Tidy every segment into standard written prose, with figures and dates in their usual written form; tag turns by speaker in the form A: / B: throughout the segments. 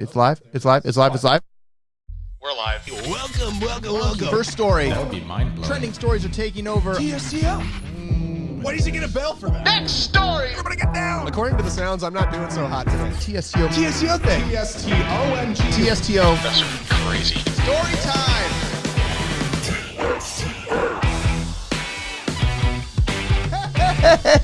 A: It's live. It's live. It's live. It's live.
B: We're live.
C: Welcome.
A: First story.
C: That would be mind blowing.
A: Trending stories are taking over.
D: TSTO. What does he get a bell for that?
B: Next story.
D: Everybody get down.
E: According to the sounds, I'm not doing so hot today.
A: TSTO.
D: TSTO thing. TSTONG.
A: TSTO.
B: That's crazy.
A: Story time.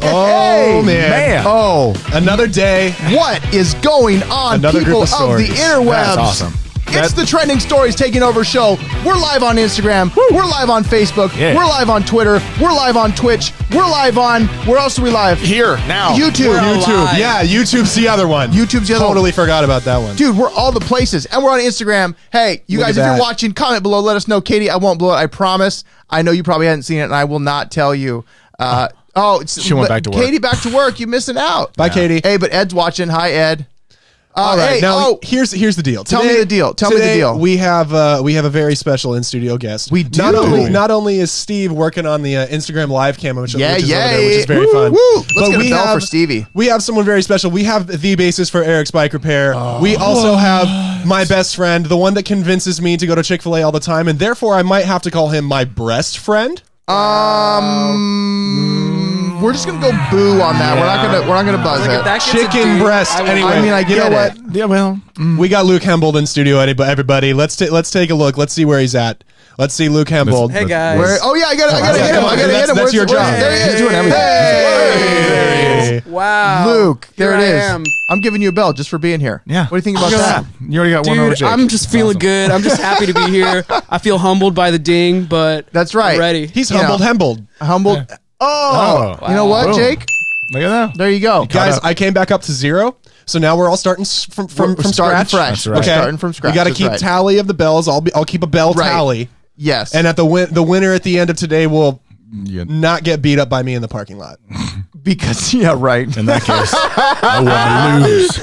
E: Oh, man.
A: Oh,
E: Another day.
A: what is going on,
E: Another
A: people
E: group of
A: of the
E: stories.
A: interwebs?
C: That's awesome.
A: It's the Trending Stories Taking Over show. We're live on Instagram. We're live on Facebook.
C: Yeah.
A: We're live on Twitter. We're live on Twitch. We're live on, where else are we live?
C: Here, now.
A: YouTube.
E: YouTube. Yeah, YouTube's the other one.
A: YouTube's the other
E: Totally
A: one.
E: forgot about that one.
A: Dude, we're all the places. And we're on Instagram. Hey, you
E: Look
A: guys,
E: at
A: if you're
E: that.
A: watching, comment below. Let us know. Katie, I won't blow it. I promise. I know you probably hadn't seen it, and I will not tell you.
C: She went back to work.
A: Katie, back to work. You're missing out.
E: Bye, Katie.
A: Hey, but Ed's watching. Hi, Ed.
E: All right,
A: hey,
E: now here's the deal.
A: Tell me the deal. Tell me the
E: today
A: deal.
E: We have a very special in studio guest.
A: We do.
E: Not only is Steve working on the Instagram live cam, which is over
A: Yeah,
E: there, which is very
A: Woo,
E: fun.
A: woo. Let's
E: But
A: get a
E: we
A: bell
E: have-
A: for Stevie.
E: We have someone very special. We have the basis for Eric's Bike Repair. We also have my best friend, the one that convinces me to go to Chick-fil-A all the time, and therefore I might have to call him my breast friend.
A: We're just gonna go boo on that. We're not gonna buzz
F: Like, if
A: it.
F: that gets a
E: Chicken
F: date,
E: breast.
F: I would-
E: Anyway,
A: I mean, I
E: you
A: get
E: know
A: it.
E: what?
C: Yeah, well.
E: We got Luke Hembold in studio, everybody. Let's take a look. Let's see where he's at. Let's see Luke Hembold.
F: Hey guys.
A: Where? Oh yeah, I gotta hit him. I gotta hit him.
E: That's your job.
A: There he is.
C: He's doing everything.
E: Hey.
F: Wow.
A: Luke, there
F: Here
A: it
F: I
A: is.
F: am.
A: I'm giving you a bell just for being here.
C: Yeah.
A: What do you think about
C: Look
A: that?
C: at You already got one over
F: Dude,
C: Jake.
F: I'm just feeling
C: Awesome.
F: good. I'm just happy to be here. I feel humbled by the ding, but
A: That's right.
F: I'm ready.
E: He's
A: You know.
E: Humbled.
A: Humbled. Oh,
C: Oh.
A: you know what,
C: Boom.
A: Jake?
C: Look at that.
A: There you go.
E: Guys,
C: up.
E: I came back up to 0, so now we're all starting from
A: We're starting
E: scratch.
A: fresh.
C: That's right.
A: We're
E: Okay,
A: starting from scratch.
E: We got to
A: That's
E: keep
A: right.
E: tally of the bells. I'll keep a bell
A: Right.
E: tally,
A: Yes.
E: and at the winner at the end of today will
C: Yeah.
E: not get beat up by me in the parking lot.
A: because right.
C: In that case, I want to lose.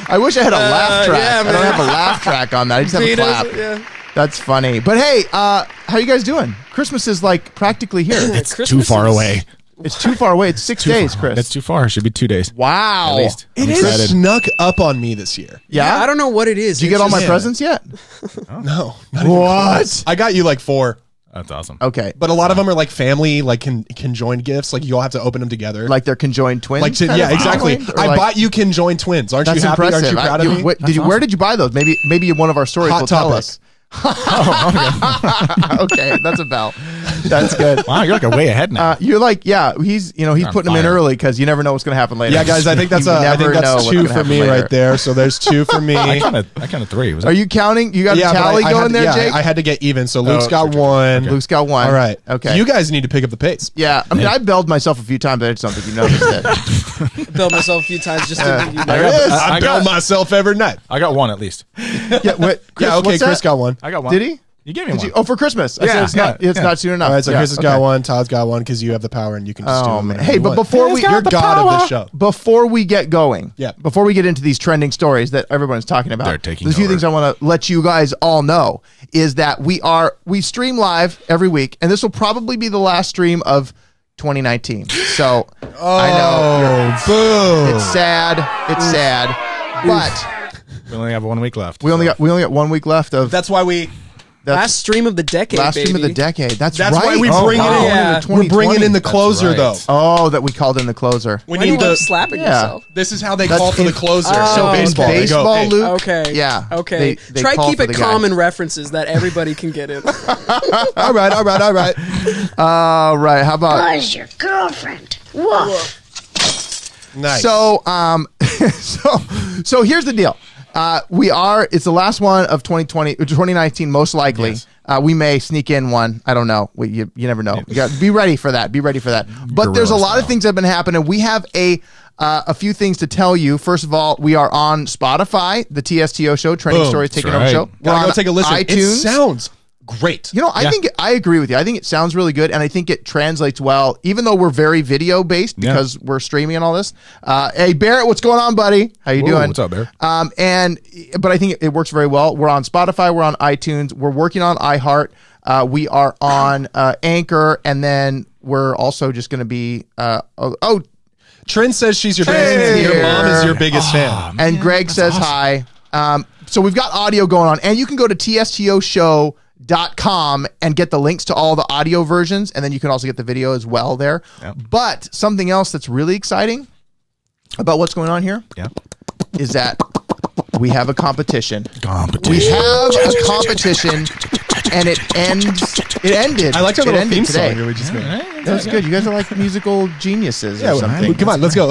A: I wish I had a laugh track.
F: yeah,
A: I don't
F: man.
A: have a laugh track on that. I just have a
F: Beat us,
A: clap.
F: yeah.
A: That's funny. But hey, how you guys doing? Christmas is like practically here.
C: It's
F: Christmas
C: too far
F: is-
C: away.
A: It's too far away. It's 6 days, Chris.
C: That's too far. It should be 2 days.
A: Wow.
C: At least.
E: It
C: I'm
E: is
C: excited.
E: snuck up on me this year.
A: Yeah?
F: I don't know what it is.
A: Did you get all my
E: Yeah.
A: presents yet?
E: No, not even
A: What?
E: close. I got you like 4,
C: That's awesome.
A: Okay.
E: but a lot of them are like family, like conjoined gifts. Like you all have to open them together.
A: Like they're conjoined twins?
E: Like to,
A: kind
E: yeah,
A: of
E: exactly.
A: conjoined? Or
E: I
A: like-
E: bought you conjoined twins. Aren't
A: That's
E: you happy?
A: impressive.
E: Aren't you proud of me?
A: Where did you buy those? Maybe one of our stories
E: Hot
A: will tell
E: topic.
A: us. Okay, that's a bell. That's good.
C: Wow, you're like a way ahead now.
A: You're like, yeah, he's putting them in
C: fire.
A: early because you never know what's going to happen later.
E: Yeah, guys, I think that's
A: You
E: I
A: never
E: think
A: know
E: that's
A: what's
E: 2
A: gonna
E: for
A: happen
E: me
A: later.
E: right there. So there's 2 for me.
C: I counted 3. Was
A: Are you counting? You got a
E: but
A: tally
E: I
A: going
E: had,
A: there,
E: yeah,
A: Jake?
E: I had to get even. So Luke's
C: Oh,
E: got
C: sure.
E: 1.
A: Luke's got 1.
E: All right.
A: Okay.
E: You guys need to pick up the pace.
A: Yeah, I mean, I belled myself a few times, but I just don't think you noticed it.
F: Built myself a few times just to
A: Yeah.
F: you
A: There
F: know.
A: it is.
E: I
C: got-
E: belt myself every night.
C: I got 1 at least.
A: Yeah, what, Chris,
E: Yeah, okay,
A: what's
E: Chris
A: that?
E: got 1.
C: I got 1.
A: Did he?
C: You gave me
A: Did
C: 1.
A: you? Oh, for Christmas. I
C: Yeah,
A: said it's not.
C: yeah,
A: It's not soon enough.
E: All right, so
A: Yeah,
E: Chris has
A: okay.
E: got 1. Todd's got 1 because you have the power and you can just do
A: Oh
E: whatever
A: man!
E: you
A: Hey, but
E: want.
A: before we,
E: You're God of this show.
A: Before we get going,
E: Yeah.
A: before we get into these trending stories that everyone's talking about,
C: They're taking
A: there's a few
C: over.
A: things I want to let you guys all know is that we stream live every week, and this will probably be the last stream of 2019. So I know
E: boom.
A: it's sad, but
C: We only have 1 week left.
A: we only got 1 week left of
E: That's why we.
F: Last stream of the decade,
A: last
F: baby.
A: stream of the decade. That's
E: That's
A: right.
E: why we
A: Oh,
E: bring
A: wow.
E: it in.
F: Yeah.
E: We're bringing in the
C: That's
E: closer
C: right.
E: though.
A: Oh, that we called in the closer.
E: We
F: Why do you
E: need
F: keep
E: the.
F: slapping
A: Yeah.
F: yourself?
E: This is how they
A: That's
E: call for the
A: in-
E: closer.
F: Oh,
E: So
F: okay.
E: baseball. They go,
A: Baseball,
E: hey.
A: Luke.
F: Okay.
A: Yeah.
F: Okay.
A: They
F: Try
A: call
F: keep
A: for
F: it
A: the guy.
F: common references that everybody can get in.
E: All right.
A: All right. How about
G: Was your girlfriend? Woof.
E: Nice.
A: So, so here's the deal. It's the last one of 2019, most likely.
C: Yes.
A: We may sneak in one. I don't know. You never know. You got be ready for that. Be ready for that. But
C: Guerrilla
A: there's a lot of
C: style.
A: things that have been happening. We have a few things to tell you. First of all, we are on Spotify, the TSTO show, Trending
E: Boom.
A: Stories Taking
C: That's
A: Over
C: right.
A: show. We're
E: Gotta
A: on
E: go take a listen.
A: iTunes.
E: It sounds great.
A: You know, I think I agree with you. I think it sounds really good, and I think it translates well, even though we're very video based because we're streaming and all this. Hey, Barrett, what's going on, buddy? How you
C: Whoa,
A: doing?
C: what's up, Barrett?
A: But I think it works very well. We're on Spotify, we're on iTunes, we're working on iHeart, we are on Anchor, and then we're also just going to be.
E: Trin says she's your
A: Trin.
E: biggest. Your mom is your biggest fan.
A: And Greg says hi. So we've got audio going on, and you can go to TSTOshow.com and get the links to all the audio versions, and then you can also get the video as well there.
C: Yep.
A: But something else that's really exciting about what's going on here is that we have a competition. We have a competition, and it ended.
E: I like our
A: it
E: little
A: ended
E: theme
A: today.
E: song. Here we just go.
A: That was good. You guys are like musical geniuses or something.
E: Come on, let's go.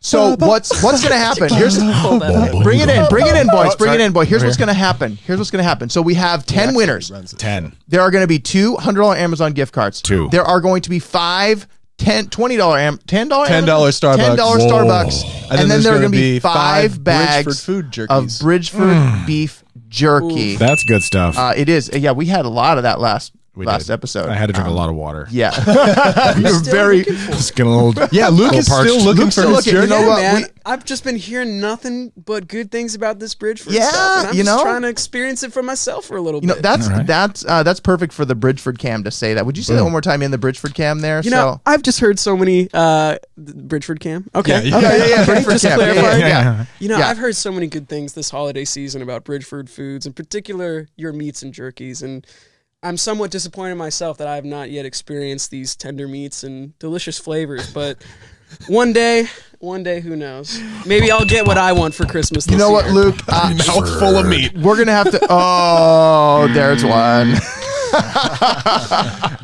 A: So what's going to happen? Here's bring it in, boys. Bring it in, boy. Here's what's going to happen. So we have 10 winners.
C: 10.
A: There are going to be $2 $100 Amazon gift cards.
C: 2.
A: There are going to be $5 $10 $20 $10
E: Starbucks.
A: Starbucks. And then there are going to be 5 bags
E: Bridgeford food jerkies.
A: of Bridgeford beef jerky.
C: That's good stuff.
A: It is. Yeah, we had a lot of that last
C: We
A: last
C: did.
A: episode.
C: I had to drink a lot of water.
A: Yeah. You're very.
C: Just getting a little.
E: Yeah, Luke is
C: parched.
E: still looking
A: Luke's
E: for
A: still
E: his
A: looking. You
E: jerky.
A: know
F: Yeah,
A: what?
F: man. I've just been hearing nothing but good things about this Bridgeford
A: Yeah,
F: stuff. And I'm
A: you
F: just
A: know?
F: trying to experience it for myself for a little
A: You know,
F: bit.
A: that's perfect for the Bridgeford cam to say that. Would you say that one more time in the Bridgeford cam there?
F: You know, I've just heard so many Bridgeford cam. Okay.
E: Yeah,
A: yeah. Bridgeford
F: Just to
A: cam.
F: clarify.
A: Yeah.
F: You know,
A: Yeah.
F: I've heard so many good things this holiday season about Bridgeford foods, in particular your meats and jerkies, and I'm somewhat disappointed in myself that I have not yet experienced these tender meats and delicious flavors, but one day, who knows? Maybe I'll get what I want for Christmas this
A: You know what,
F: year.
A: Luke?
E: Mouthful of meat.
A: We're gonna have to. Oh, there's one.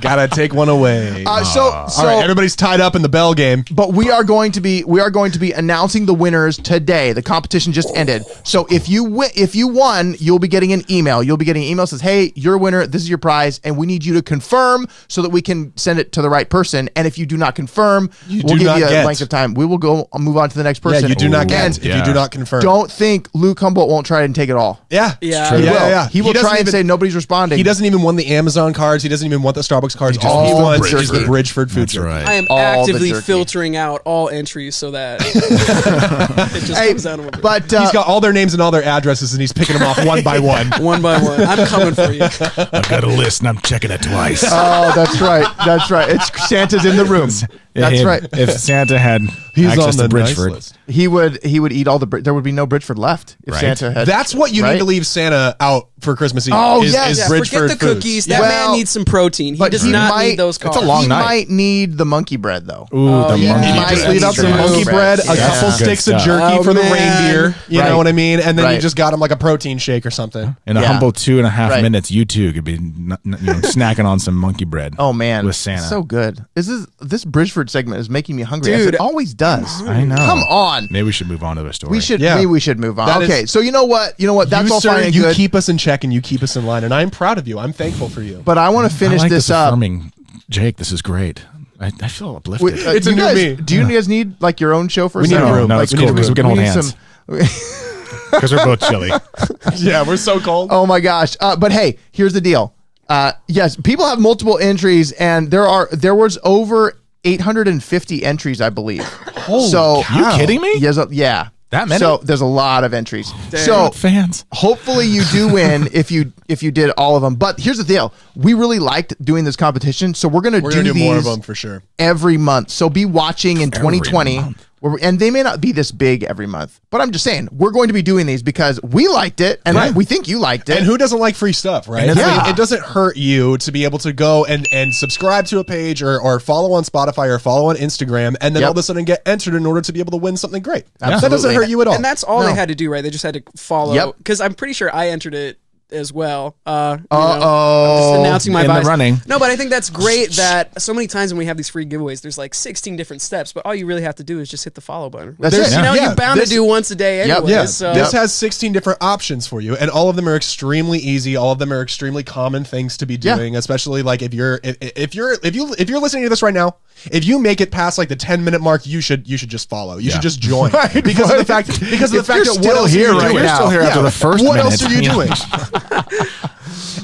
E: Gotta take one away.
A: So
E: All right, everybody's tied up in the bell game.
A: but we are going to be announcing the winners today. The competition just ended. So if you won, you'll be getting an email. You'll be getting an email that says, "Hey, you're a winner. This is your prize, and we need you to confirm so that we can send it to the right person. And if you do not confirm, we'll
E: do
A: give
E: not
A: you a
E: get.
A: length of time. We will move on to the next person.
E: Yeah, you do not
A: And
E: get if you do not confirm.
A: Don't think Luke Humboldt won't try and take it all.
E: Yeah,
F: Yeah.
E: True.
F: He
E: yeah.
A: He will
E: doesn't
A: try and
E: even-
A: say nobody's responding.
E: He doesn't even want the Amazon cards. He doesn't even want the Starbucks cards.
C: just
E: All he
C: wants
E: wants is the
C: Bridgeford.
E: Bridgeford food
C: That's
E: jerky.
C: right.
F: I am
A: All the
F: actively
A: jerky.
F: filtering out all entries so that it just
A: Hey,
F: comes out of
A: but
E: He's got all their names and all their addresses, and he's picking them off one by one.
F: one by one. I'm coming for you.
C: I've got a list and I'm checking it twice.
A: Oh, that's right. That's right. It's Santa's in the room. That's
C: if,
A: right.
C: If Santa had
E: He's
C: access
E: on the
C: to
E: nice
C: Bridgeford,
E: list.
A: He would eat all the. There would be no Bridgeford left if
C: Right.
A: Santa had.
E: That's what you
A: Right?
E: need to leave Santa out for Christmas Eve.
A: Oh,
E: is,
A: yes.
E: is
A: Yeah,
E: Bridgeford
F: Forget the
E: foods.
F: cookies. That
A: Well,
F: man needs some protein. He
A: but
F: does
A: he
F: not
A: might-
F: need those
C: It's a
F: carbs.
C: long
A: he
C: night.
A: might need the monkey bread though.
C: ooh, the
A: yeah.
C: monkey
A: He
E: You
A: might
E: just
C: bread.
E: leave out some
A: True.
E: monkey bread, a
A: Yeah.
E: couple
C: Good
E: sticks of
C: stuff.
E: jerky
F: Oh,
E: for the
F: man.
E: reindeer. You
A: Right.
E: know what I mean? And then
A: Right.
E: you just got him like a protein shake or something.
C: In a
A: Yeah.
C: humble 2.5
A: Right.
C: minutes, you two could be snacking on some monkey bread.
A: Oh man,
C: with Santa.
A: so good. This Bridgeford segment is making me hungry, as
F: Dude.
A: it always does.
C: I know.
A: Come on.
C: Maybe we should move on to the story.
A: We should.
E: Yeah.
A: Maybe we should move on.
E: That is-
A: Okay, so you know what? That's
E: you,
A: all
E: sir,
A: fine and
E: you
A: good.
E: keep us in check and you keep us in line, and I'm proud of you. I'm thankful for you.
A: but I want to finish
C: I like
A: this
C: this
A: up.
C: affirming. Jake, this is great. I feel uplifted.
E: It's a
A: you
E: new
A: guys,
E: me.
A: Do you guys need like your own show for
E: We
A: a
E: need a
A: second?
E: room.
C: No,
E: Like,
C: it's
E: we
C: cool
E: need a
C: because we can
A: We
C: hold
A: need
C: hands. Because we're both chilly.
E: Yeah, we're so cold.
A: Oh my gosh! But hey, here's the deal. Yes, people have multiple entries, and there was over 850 entries, I believe.
E: Holy
A: so
C: You kidding me?
A: Yes, yeah.
C: That many?
A: So there's a lot of entries.
F: Damn.
A: So
C: Fans.
A: hopefully you do win if you did all of them. But here's the deal: we really liked doing this competition, so we're gonna
E: We're
A: do
E: gonna do
A: these
E: more of them for sure.
A: every month. So be watching in 2020.
C: month.
A: And they may not be this big every month, but I'm just saying we're going to be doing these because we liked it, and
E: Right.
A: we think you liked it.
E: And who doesn't like free stuff, right?
C: And
E: I
A: it's-
E: mean, it doesn't hurt you to be able to go and subscribe to a page or follow on Spotify or follow on Instagram and then
A: Yep.
E: all of a sudden get entered in order to be able to win something great. That
A: Absolutely.
E: doesn't hurt you at all.
F: And that's all
A: No.
F: they had to do, right? They just had to follow.
A: Yep.
F: Because I'm pretty sure I entered it as well. I'm
A: Uh-oh.
F: just announcing my
C: In the
F: bias.
C: running.
F: No, but I think that's great that so many times when we have these free giveaways, there's like 16 different steps, but all you really have to do is just hit the follow button.
A: That's
F: There's-
A: it.
F: You know,
E: Yeah.
F: you're bound
E: This-
F: to do once a day
A: Yep.
F: anyway.
E: Yeah,
F: So
E: this has 16 different options for you, and all of them are extremely easy. All of them are extremely common things to be
A: Yeah.
E: doing, especially like if you're listening to this right now, if you make it past like the 10-minute mark, you should just follow. You should just join because of the fact that
A: you're
E: what
A: still
E: else
A: here
E: are you
A: right
E: doing?
A: now.
C: Still here after the first
E: What
C: minute.
E: else are you doing?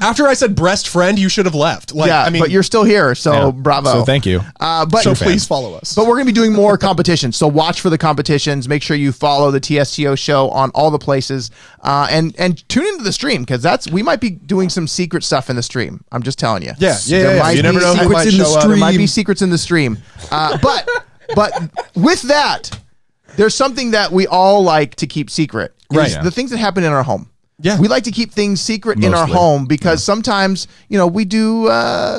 E: After I said breast friend, you should have left. Like,
A: yeah,
E: I mean,
A: but you're still here, so
C: Yeah.
A: bravo.
C: So thank you.
A: But
E: so please follow us.
A: But we're going to be doing more competitions. So watch for the competitions. Make sure you follow the TSTO show on all the places, and tune into the stream because we might be doing some secret stuff in the stream. I'm just telling you.
E: Yeah.
A: There might
E: You never
A: be
E: know who
A: secrets
E: might
A: in the
E: show up.
A: stream. There might be secrets in the stream. But with that, there's something that we all like to keep secret. is
E: Right.
A: the things that happen in our home.
E: Yeah.
A: We like to keep things secret in our
C: Mostly.
A: home because sometimes, we do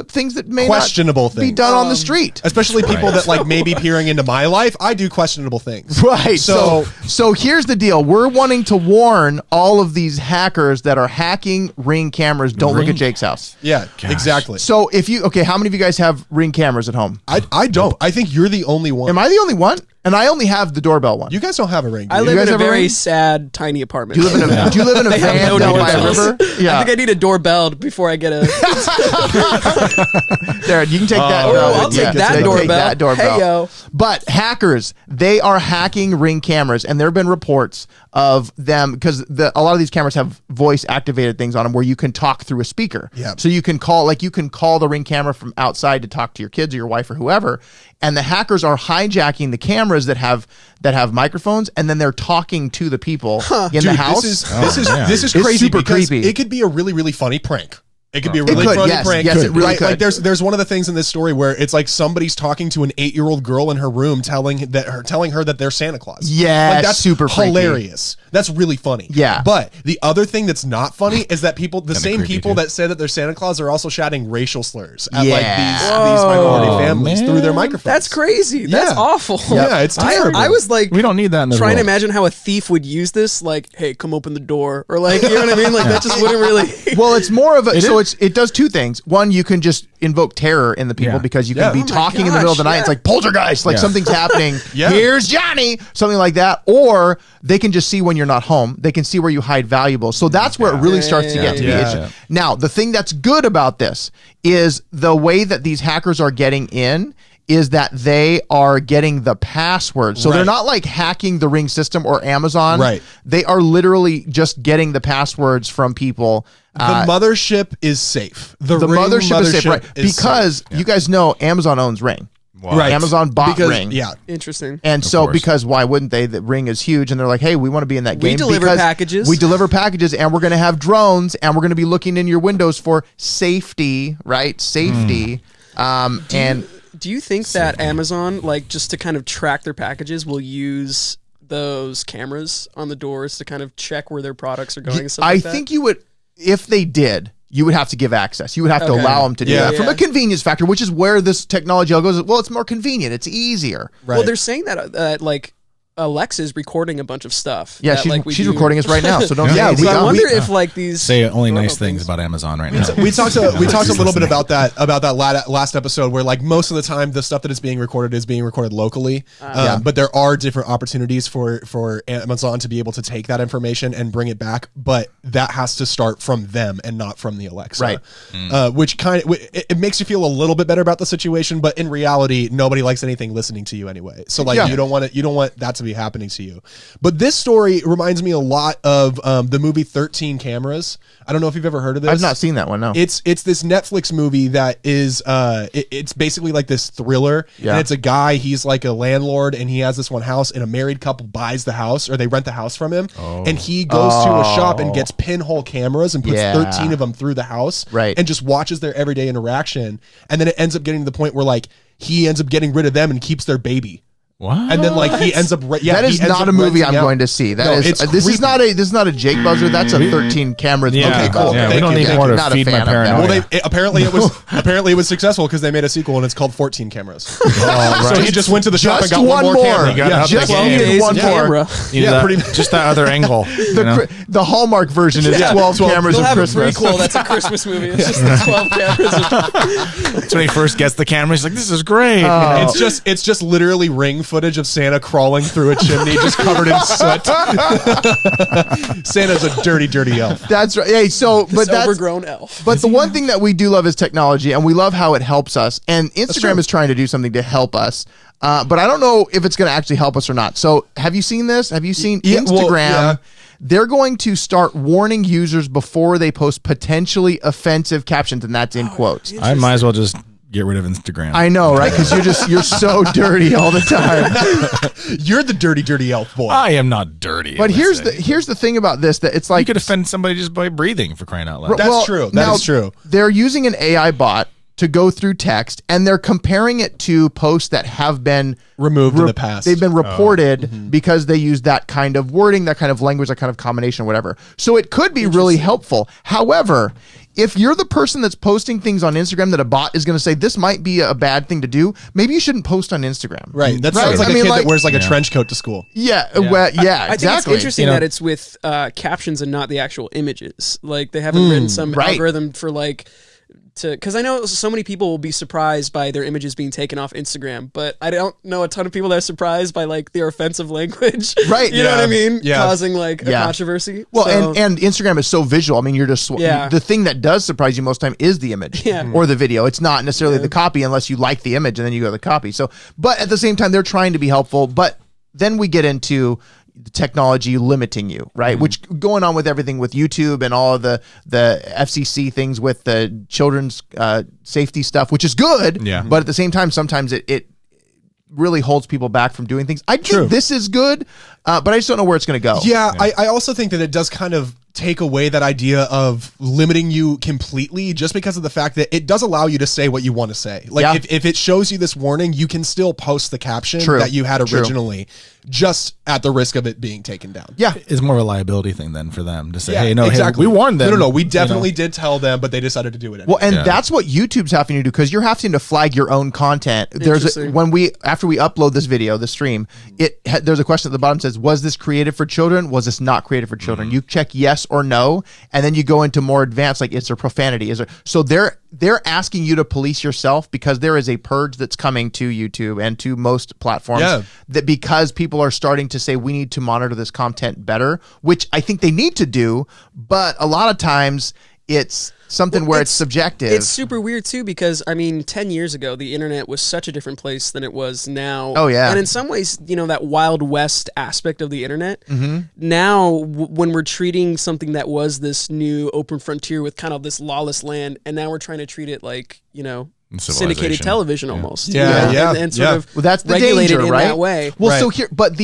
A: things that may
E: Questionable
A: not be
E: things.
A: done on the street.
E: Especially people that like may be peering into my life. I do questionable things.
A: Right.
E: So-
A: So here's the deal. We're wanting to warn all of these hackers that are hacking Ring cameras. Don't look at Jake's house.
E: Yeah, exactly.
A: So how many of you guys have Ring cameras at home?
E: I don't. I think you're the only one.
A: Am I the only one? And I only have the doorbell one.
E: You guys don't have a ring. Do
F: I
E: you?
F: live
A: guys
F: in a
A: have a
F: very
A: ring?
F: sad, tiny apartment.
A: Do you live in a, do you live in a
F: They have
A: van
F: no
A: down by a
F: doorbells.
A: river? Yeah.
F: I think I need a doorbell before I get a.
A: There, you can take that.
F: I'll take that
A: take
F: doorbell.
A: that doorbell.
F: Hey, yo.
A: But hackers, they are hacking Ring cameras, and there have been reports of them because a lot of these cameras have voice activated things on them where you can talk through a speaker.
E: Yeah.
A: So you can call the Ring camera from outside to talk to your kids or your wife or whoever. And the hackers are hijacking the cameras that have microphones, and then they're talking to the people in the house.
E: This is
A: It's
E: crazy
A: super
E: because
A: creepy.
E: it could be a really, really funny prank. It could be a really
A: could,
E: funny
A: yes,
E: prank.
A: yes, it really
E: Right?
A: could.
E: Like there's one of the things in this story where it's like somebody's talking to an 8-year-old girl in her room, telling her that they're Santa Claus.
A: Yes,
E: like, that's
A: super freaky.
E: hilarious. That's really funny.
A: Yeah.
E: But the other thing that's not funny is that the same
C: creepy,
E: people
C: too.
E: that say that they're Santa Claus are also shouting racial slurs at
A: Yeah.
E: like these minority families
C: man.
E: through their microphones.
F: That's crazy. That's
E: Yeah.
F: awful.
E: Yeah, it's terrible.
F: I was like,
C: We don't need that in this
F: trying to
C: world.
F: imagine how a thief would use this. Like, hey, come open the door, or like, you know what I mean? Like that just wouldn't really.
A: Well, it's more of a it does two things. One, you can just invoke terror in the people
C: Yeah.
A: because you can
E: Yeah.
A: be
E: Oh my
A: talking in the middle of the night.
F: gosh,
A: It's
F: yeah.
A: like poltergeist, like
C: Yeah.
A: something's happening.
E: Yeah.
A: Here's Johnny, something like that. Or they can just see when you're not home. They can see where you hide valuables. So that's where it really starts to get to be.
E: yeah.
A: It's- Now, the thing that's good about this is the way that these hackers are getting in is that they are getting the password. So they're
E: Right.
A: not like hacking the Ring system or Amazon.
E: Right.
A: They are literally just getting the passwords from people.
E: The mothership is safe. The
A: The
E: Ring
A: mothership is safe, right?
E: is
A: Because
E: safe.
A: you guys know Amazon owns Ring.
E: Right.
A: Amazon bought
E: Because-
A: Ring.
E: Yeah.
F: Interesting.
A: And so,
C: course.
A: because why wouldn't they? The Ring is huge, and they're like, "Hey, we want to be in that
F: We
A: game."
F: deliver
A: because
F: packages.
A: We deliver packages, and we're going to have drones, and we're going to be looking in your windows for safety, right? Safety. And
F: Do you think that Amazon, like, just to kind of track their packages, will use those cameras on the doors to kind of check where their products are going? And stuff
A: I
F: like that?
A: think you would, if they did, you would have to give access. You would have to
F: Okay.
A: allow them to do
E: Yeah.
A: that from a convenience factor, which is where this technology all goes. Well, it's more convenient. It's easier.
E: Right.
F: Well, they're saying that like Alexa's recording a bunch of stuff.
A: Yeah,
F: that, like, we
A: she's
F: do.
A: recording us right now, so don't
E: Yeah,
A: say anything.
F: So I
A: dumb.
F: wonder if like these
C: Say only nice
F: doorbell
C: things about Amazon right now.
E: We talked a little bit about that last episode where like most of the time the stuff that is being recorded locally, but there are different opportunities for Amazon to be able to take that information and bring it back, but that has to start from them and not from the Alexa,
A: Right.
E: which kind of it makes you feel a little bit better about the situation, but in reality nobody likes anything listening to you anyway, so like
A: Yeah.
E: you don't want that to be happening to you. But this story reminds me a lot of the movie 13 Cameras. I don't know if you've ever heard of this.
A: I've not seen that one. No.
E: It's this Netflix movie that is it's basically like this thriller,
A: Yeah.
E: and it's a guy, he's like a landlord, and he has this one house, and a married couple buys the house, or they rent the house from him, and he goes to a shop and gets pinhole cameras and puts
A: Yeah.
E: 13 of them through the house,
A: Right.
E: and just watches their everyday interaction, and then it ends up getting to the point where like he ends up getting rid of them and keeps their baby.
C: What?
E: And then like he ends up
A: that
E: he
A: is
E: ends
A: not
E: up
A: a movie
E: renting
A: I'm
E: out.
A: going to see. That
E: No,
A: is
E: it's
A: this is
E: creepy.
A: not a Jake buzzer. That's a 13 cameras.
C: Yeah.
A: Okay, cool.
C: Yeah, we
E: Thank
C: don't
E: you.
C: need
E: Thank
C: more
A: you.
C: to
A: Not a
C: feed my
A: fan of that.
C: paranoia.
E: Well, apparently it was successful because they made a sequel and it's called 14 Cameras. So he just went to the shop and
A: Just
E: got one more camera.
C: You gotta
E: Yeah,
C: up
A: just
C: the game.
A: needed
F: 12 days
A: one
F: of
A: more.
F: camera.
C: You
E: Yeah,
C: know,
E: pretty much.
C: just that other angle. you know?
A: The Hallmark version is 12 cameras
F: They'll
A: of
F: have
A: Christmas.
F: a prequel that's a Christmas movie. It's just the 12 cameras.
C: That's when he first gets the camera. He's like, "This is great."
E: It's just literally Ring footage of Santa crawling through a chimney, just covered in soot. Santa's a dirty, dirty elf.
A: That's right. Hey, so but
F: This
A: that's
F: overgrown elf.
A: but the one thing that we do love is technology, and we love how it helps us. And Instagram is trying to do something to help us. But I don't know if it's going to actually help us or not. So have you seen this? Have you seen
E: Yeah,
A: Instagram?
E: well, yeah.
A: They're going to start warning users before they post potentially offensive captions, and that's in quotes.
C: I might as well just get rid of Instagram.
A: I know, right? Because you're so dirty all the time.
E: You're the dirty, dirty elf boy.
C: I am not dirty.
A: But
C: let's say.
A: here's the thing about this, that it's
C: You
A: like
C: could offend somebody just by breathing, for crying out loud.
E: That's true. That
A: now,
E: is true.
A: They're using an AI bot to go through text, and they're comparing it to posts that have been
E: removed in the past.
A: They've been reported because they use that kind of wording, that kind of language, that kind of combination, whatever. So it could be really helpful. However, if you're the person that's posting things on Instagram that a bot is going to say, this might be a bad thing to do, maybe you shouldn't post on Instagram.
E: Right. That sounds like a kid that wears like a trench coat to school.
A: Yeah. Well, yeah,
F: I
A: exactly.
F: think it's interesting that it's with captions and not the actual images. Like they haven't written some algorithm for like, because I know so many people will be surprised by their images being taken off Instagram, but I don't know a ton of people that are surprised by like their offensive language.
A: Right.
F: You know what I mean?
E: Yeah.
F: Causing like a controversy.
A: Well,
F: So-
A: and Instagram is so visual. I mean, you're just the thing that does surprise you most time is the image or the video. It's not necessarily the copy unless you like the image and then you go to the copy. So, but at the same time, they're trying to be helpful. But then we get into the technology limiting you, right? Which going on with everything with YouTube and all of the FCC things with the children's safety stuff, which is good.
C: Yeah.
A: But at the same time, sometimes it really holds people back from doing things. I think this is good, but I just don't know where it's going to go.
E: Yeah, I also think that it does kind of take away that idea of limiting you completely just because of the fact that it does allow you to say what you want to say. Like if it shows you this warning, you can still post the caption that you had originally just at the risk of it being taken down.
A: Yeah.
C: It's more of a liability thing then for them to say, hey,
E: exactly.
C: we warned them.
E: No, we definitely did tell them, but they decided to do it anyway.
A: Well, and that's what YouTube's having to do because you're having to flag your own content. There's after we upload this video, the stream, there's a question at the bottom that says, was this created for children? Was this not created for children? You check yes or no, and then you go into more advanced, like is there profanity? Is there? So they're asking you to police yourself because there is a purge that's coming to YouTube and to most platforms that because people are starting to say we need to monitor this content better, which I think they need to do, but a lot of times it's something where it's subjective.
F: It's super weird too because I mean 10 years ago the internet was such a different place than it was now.
A: Oh yeah.
F: And in some ways, you know, that Wild West aspect of the internet, now when we're treating something that was this new open frontier with kind of this lawless land, and now we're trying to treat it like, you are syndicated television almost. And sort of
A: that's the
F: regulated
A: danger,
F: in
A: right?
F: that way.
A: Well, so here, but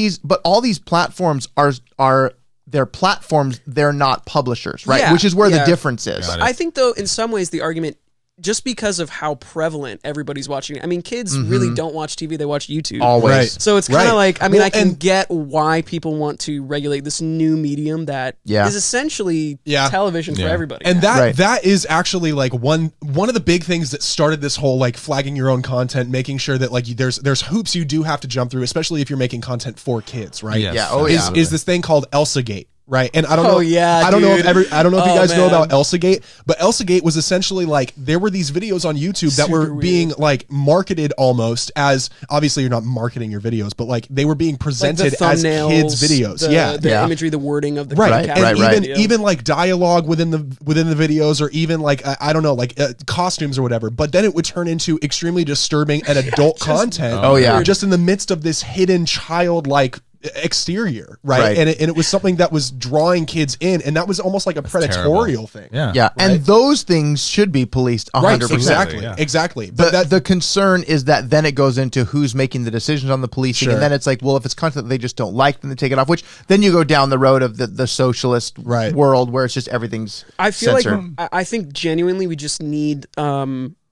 A: all these platforms are they're platforms, they're not publishers, right?
F: Yeah,
A: Which is where the difference is.
F: I think, though, in some ways, the argument, just because of how prevalent everybody's watching it, I mean, kids really don't watch TV, they watch YouTube.
A: Always.
E: Right.
F: So it's kind of like, I mean, I can get why people want to regulate this new medium that is essentially television for everybody.
E: And that is actually like one of the big things that started this whole like flagging your own content, making sure that like there's hoops you do have to jump through, especially if you're making content for kids, right?
C: Yes.
E: Is this thing called Elsagate. Right. And I don't know.
F: I
E: don't know if you guys know about Elsagate, but Elsagate was essentially like there were these videos on YouTube that were being like marketed almost as, obviously you're not marketing your videos, but like they were being presented
F: like
E: as kids videos.
F: The imagery, the wording of the
E: even like dialogue within the videos, or even like I don't know, like costumes or whatever. But then it would turn into extremely disturbing and adult content. Just in the midst of this hidden childlike exterior, right? And it was something that was drawing kids in, and that was almost like a predatorial thing.
A: Right? And those things should be policed 100%.
E: Exactly.
A: But the concern is that then it goes into who's making the decisions on the policing, and then it's like, well, if it's content that they just don't like, then they take it off, which then you go down the road of the socialist world where it's just everything's censored.
F: Like I think genuinely we just need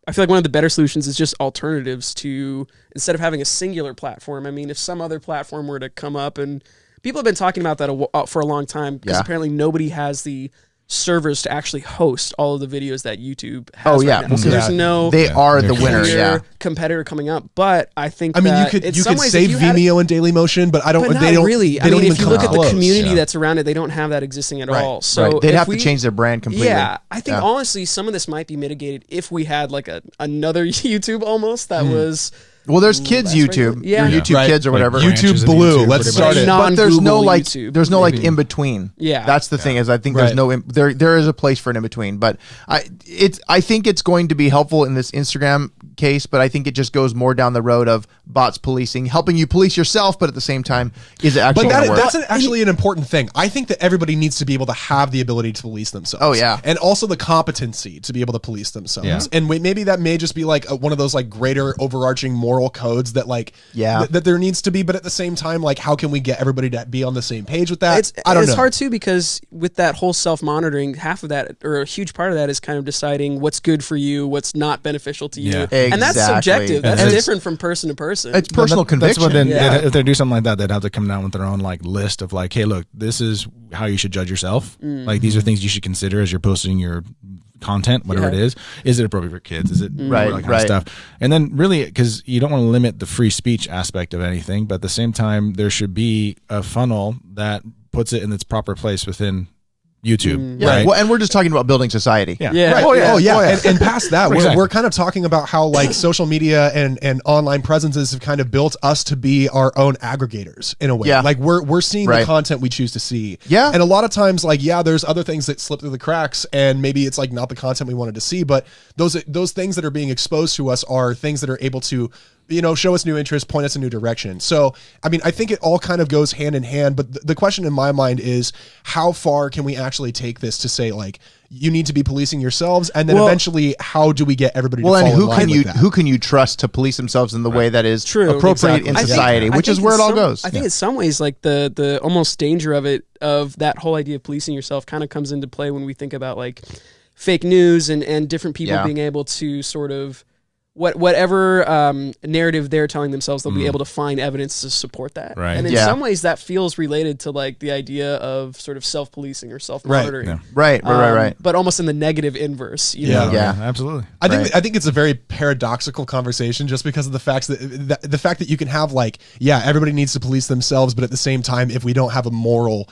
F: I feel like one of the better solutions is just alternatives to, instead of having a singular platform. I mean, if some other platform were to come up, and people have been talking about that for a long time, because apparently nobody has the servers to actually host all of the videos that YouTube has right now. So there's no
A: they are the winner
F: competitor coming up. But I think
E: you could save Vimeo and Dailymotion, but they don't really.
F: I mean, if you look at the community that's around it, they don't have that existing at all. So
A: they'd have to change their brand completely.
F: Yeah, I think honestly some of this might be mitigated if we had like another YouTube almost that was.
A: Well, there's kids YouTube, your YouTube Kids or whatever.
E: Like YouTube Blue. Let's start it.
A: But there's no like,
F: YouTube,
A: there's no like in between.
F: Yeah,
A: that's the thing is I think there's no there is a place for an in between. But I think it's going to be helpful in this Instagram case, but I think it just goes more down the road of bots policing, helping you police yourself, but at the same time, is it actually going to work?
E: That's actually an important thing. I think that everybody needs to be able to have the ability to police themselves.
A: Oh yeah,
E: and also the competency to be able to police themselves. And maybe that may just be like one of those like greater overarching moral moral codes that like that there needs to be, but at the same time, like how can we get everybody to be on the same page with that? I don't know.
F: It's hard too, because with that whole self-monitoring, half of that, or a huge part of that, is kind of deciding what's good for you, what's not beneficial to you.
A: Yeah.
F: And that's subjective. That's
A: And
F: different from person to person.
A: It's personal conviction.
C: That's what if they do something like that, they'd have to come down with their own like list of like, hey, look, this is how you should judge yourself. Like these are things you should consider as you're posting your content, whatever it is. Is it appropriate for kids? Is it
A: right?
C: Kind of stuff. And then really, because you don't want to limit the free speech aspect of anything, but at the same time, there should be a funnel that puts it in its proper place within YouTube. Right.
A: Well, and we're just talking about building society.
C: Yeah.
F: Yeah.
E: Right.
F: Oh,
E: Oh yeah. And past that,
C: Exactly.
E: we're kind of talking about how like social media and online presences have kind of built us to be our own aggregators in a way.
A: Yeah.
E: Like we're seeing the content we choose to see.
A: Yeah.
E: And a lot of times, like, there's other things that slip through the cracks, and maybe it's like not the content we wanted to see, but those things that are being exposed to us are things that are able to, show us new interests, point us in a new direction. So, I mean, I think it all kind of goes hand in hand, but the question in my mind is, how far can we actually take this to say, like, you need to be policing yourselves, and then eventually, how do we get everybody to fall
A: and
E: in line with that?
A: who can you trust to police themselves in the way that is appropriate in society, which is where it all goes.
F: I think in some ways, like the almost danger of that whole idea of policing yourself kind of comes into play when we think about like fake news and different people being able to sort of whatever narrative they're telling themselves, they'll be able to find evidence to support that.
C: Right.
F: And in some ways that feels related to like the idea of sort of self-policing or self-monitoring.
A: Right.
F: But almost in the negative inverse. You know?
C: Absolutely.
E: I think it's a very paradoxical conversation, just because of the fact that you can have like, everybody needs to police themselves, but at the same time, if we don't have a moral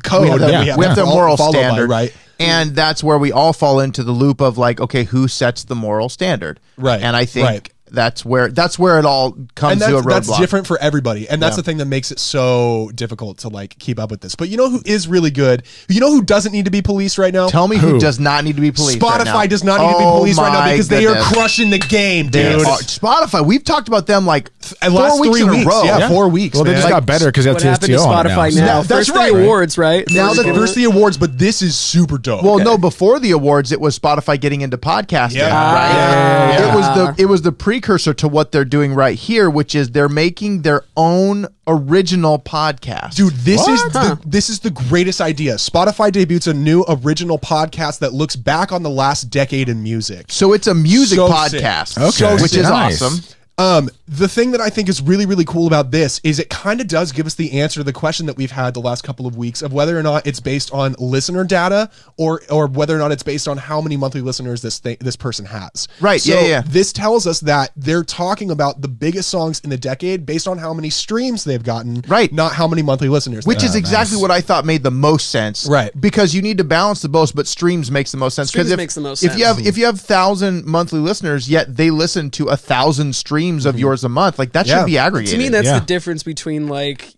E: code,
A: we have the moral standard,
E: right?
A: And that's where we all fall into the loop of like, okay, who sets the moral standard?
E: Right.
A: And I think that's where it all comes to a roadblock.
E: That's different for everybody, and that's the thing that makes it so difficult to like keep up with this. But you know who is really good? You know who doesn't need to be policed right now?
A: Tell me who does not need to be policed.
E: Spotify
A: right now.
E: does not need to be policed right now, because they are
A: goodness.
E: crushing the game, dude.
A: Spotify, we've talked about them like 4
E: last
A: weeks
E: 3
A: in a
E: weeks.
A: row.
E: Yeah, 4 weeks.
C: Well, they
E: man.
C: just got better because they have
F: What happened to
C: TSTO on it
F: Spotify
C: now.
F: now?
A: That's
F: First
A: right.
F: the awards, right?
E: Now first the awards, but this is super dope.
A: Well, no, before the awards, it was Spotify getting into podcasting. Right?
E: Yeah.
A: It was the precursor to what they're doing right here, which is they're making their own original podcast.
E: Dude, this is the greatest idea. Spotify debuts a new original podcast that looks back on the last decade in music.
A: So it's a music
E: So
A: podcast,
C: sick. Okay.
A: which is
C: Nice.
A: awesome.
E: The thing that I think is really, really cool about this is it kind of does give us the answer to the question that we've had the last couple of weeks of whether or not it's based on listener data or whether or not it's based on how many monthly listeners this person has.
A: Right,
E: So
A: yeah.
E: this tells us that they're talking about the biggest songs in the decade based on how many streams they've gotten,
A: Right.
E: not how many monthly listeners.
A: Which is exactly what I thought made the most sense,
E: Right.
A: Because you need to balance the both, but streams makes the most sense.
F: Streams
A: Because
F: makes the most
A: if you
F: sense.
A: have 1,000 monthly listeners, yet they listen to 1,000 streams of yours a month, like that should be aggregated.
F: To me, that's the difference between like,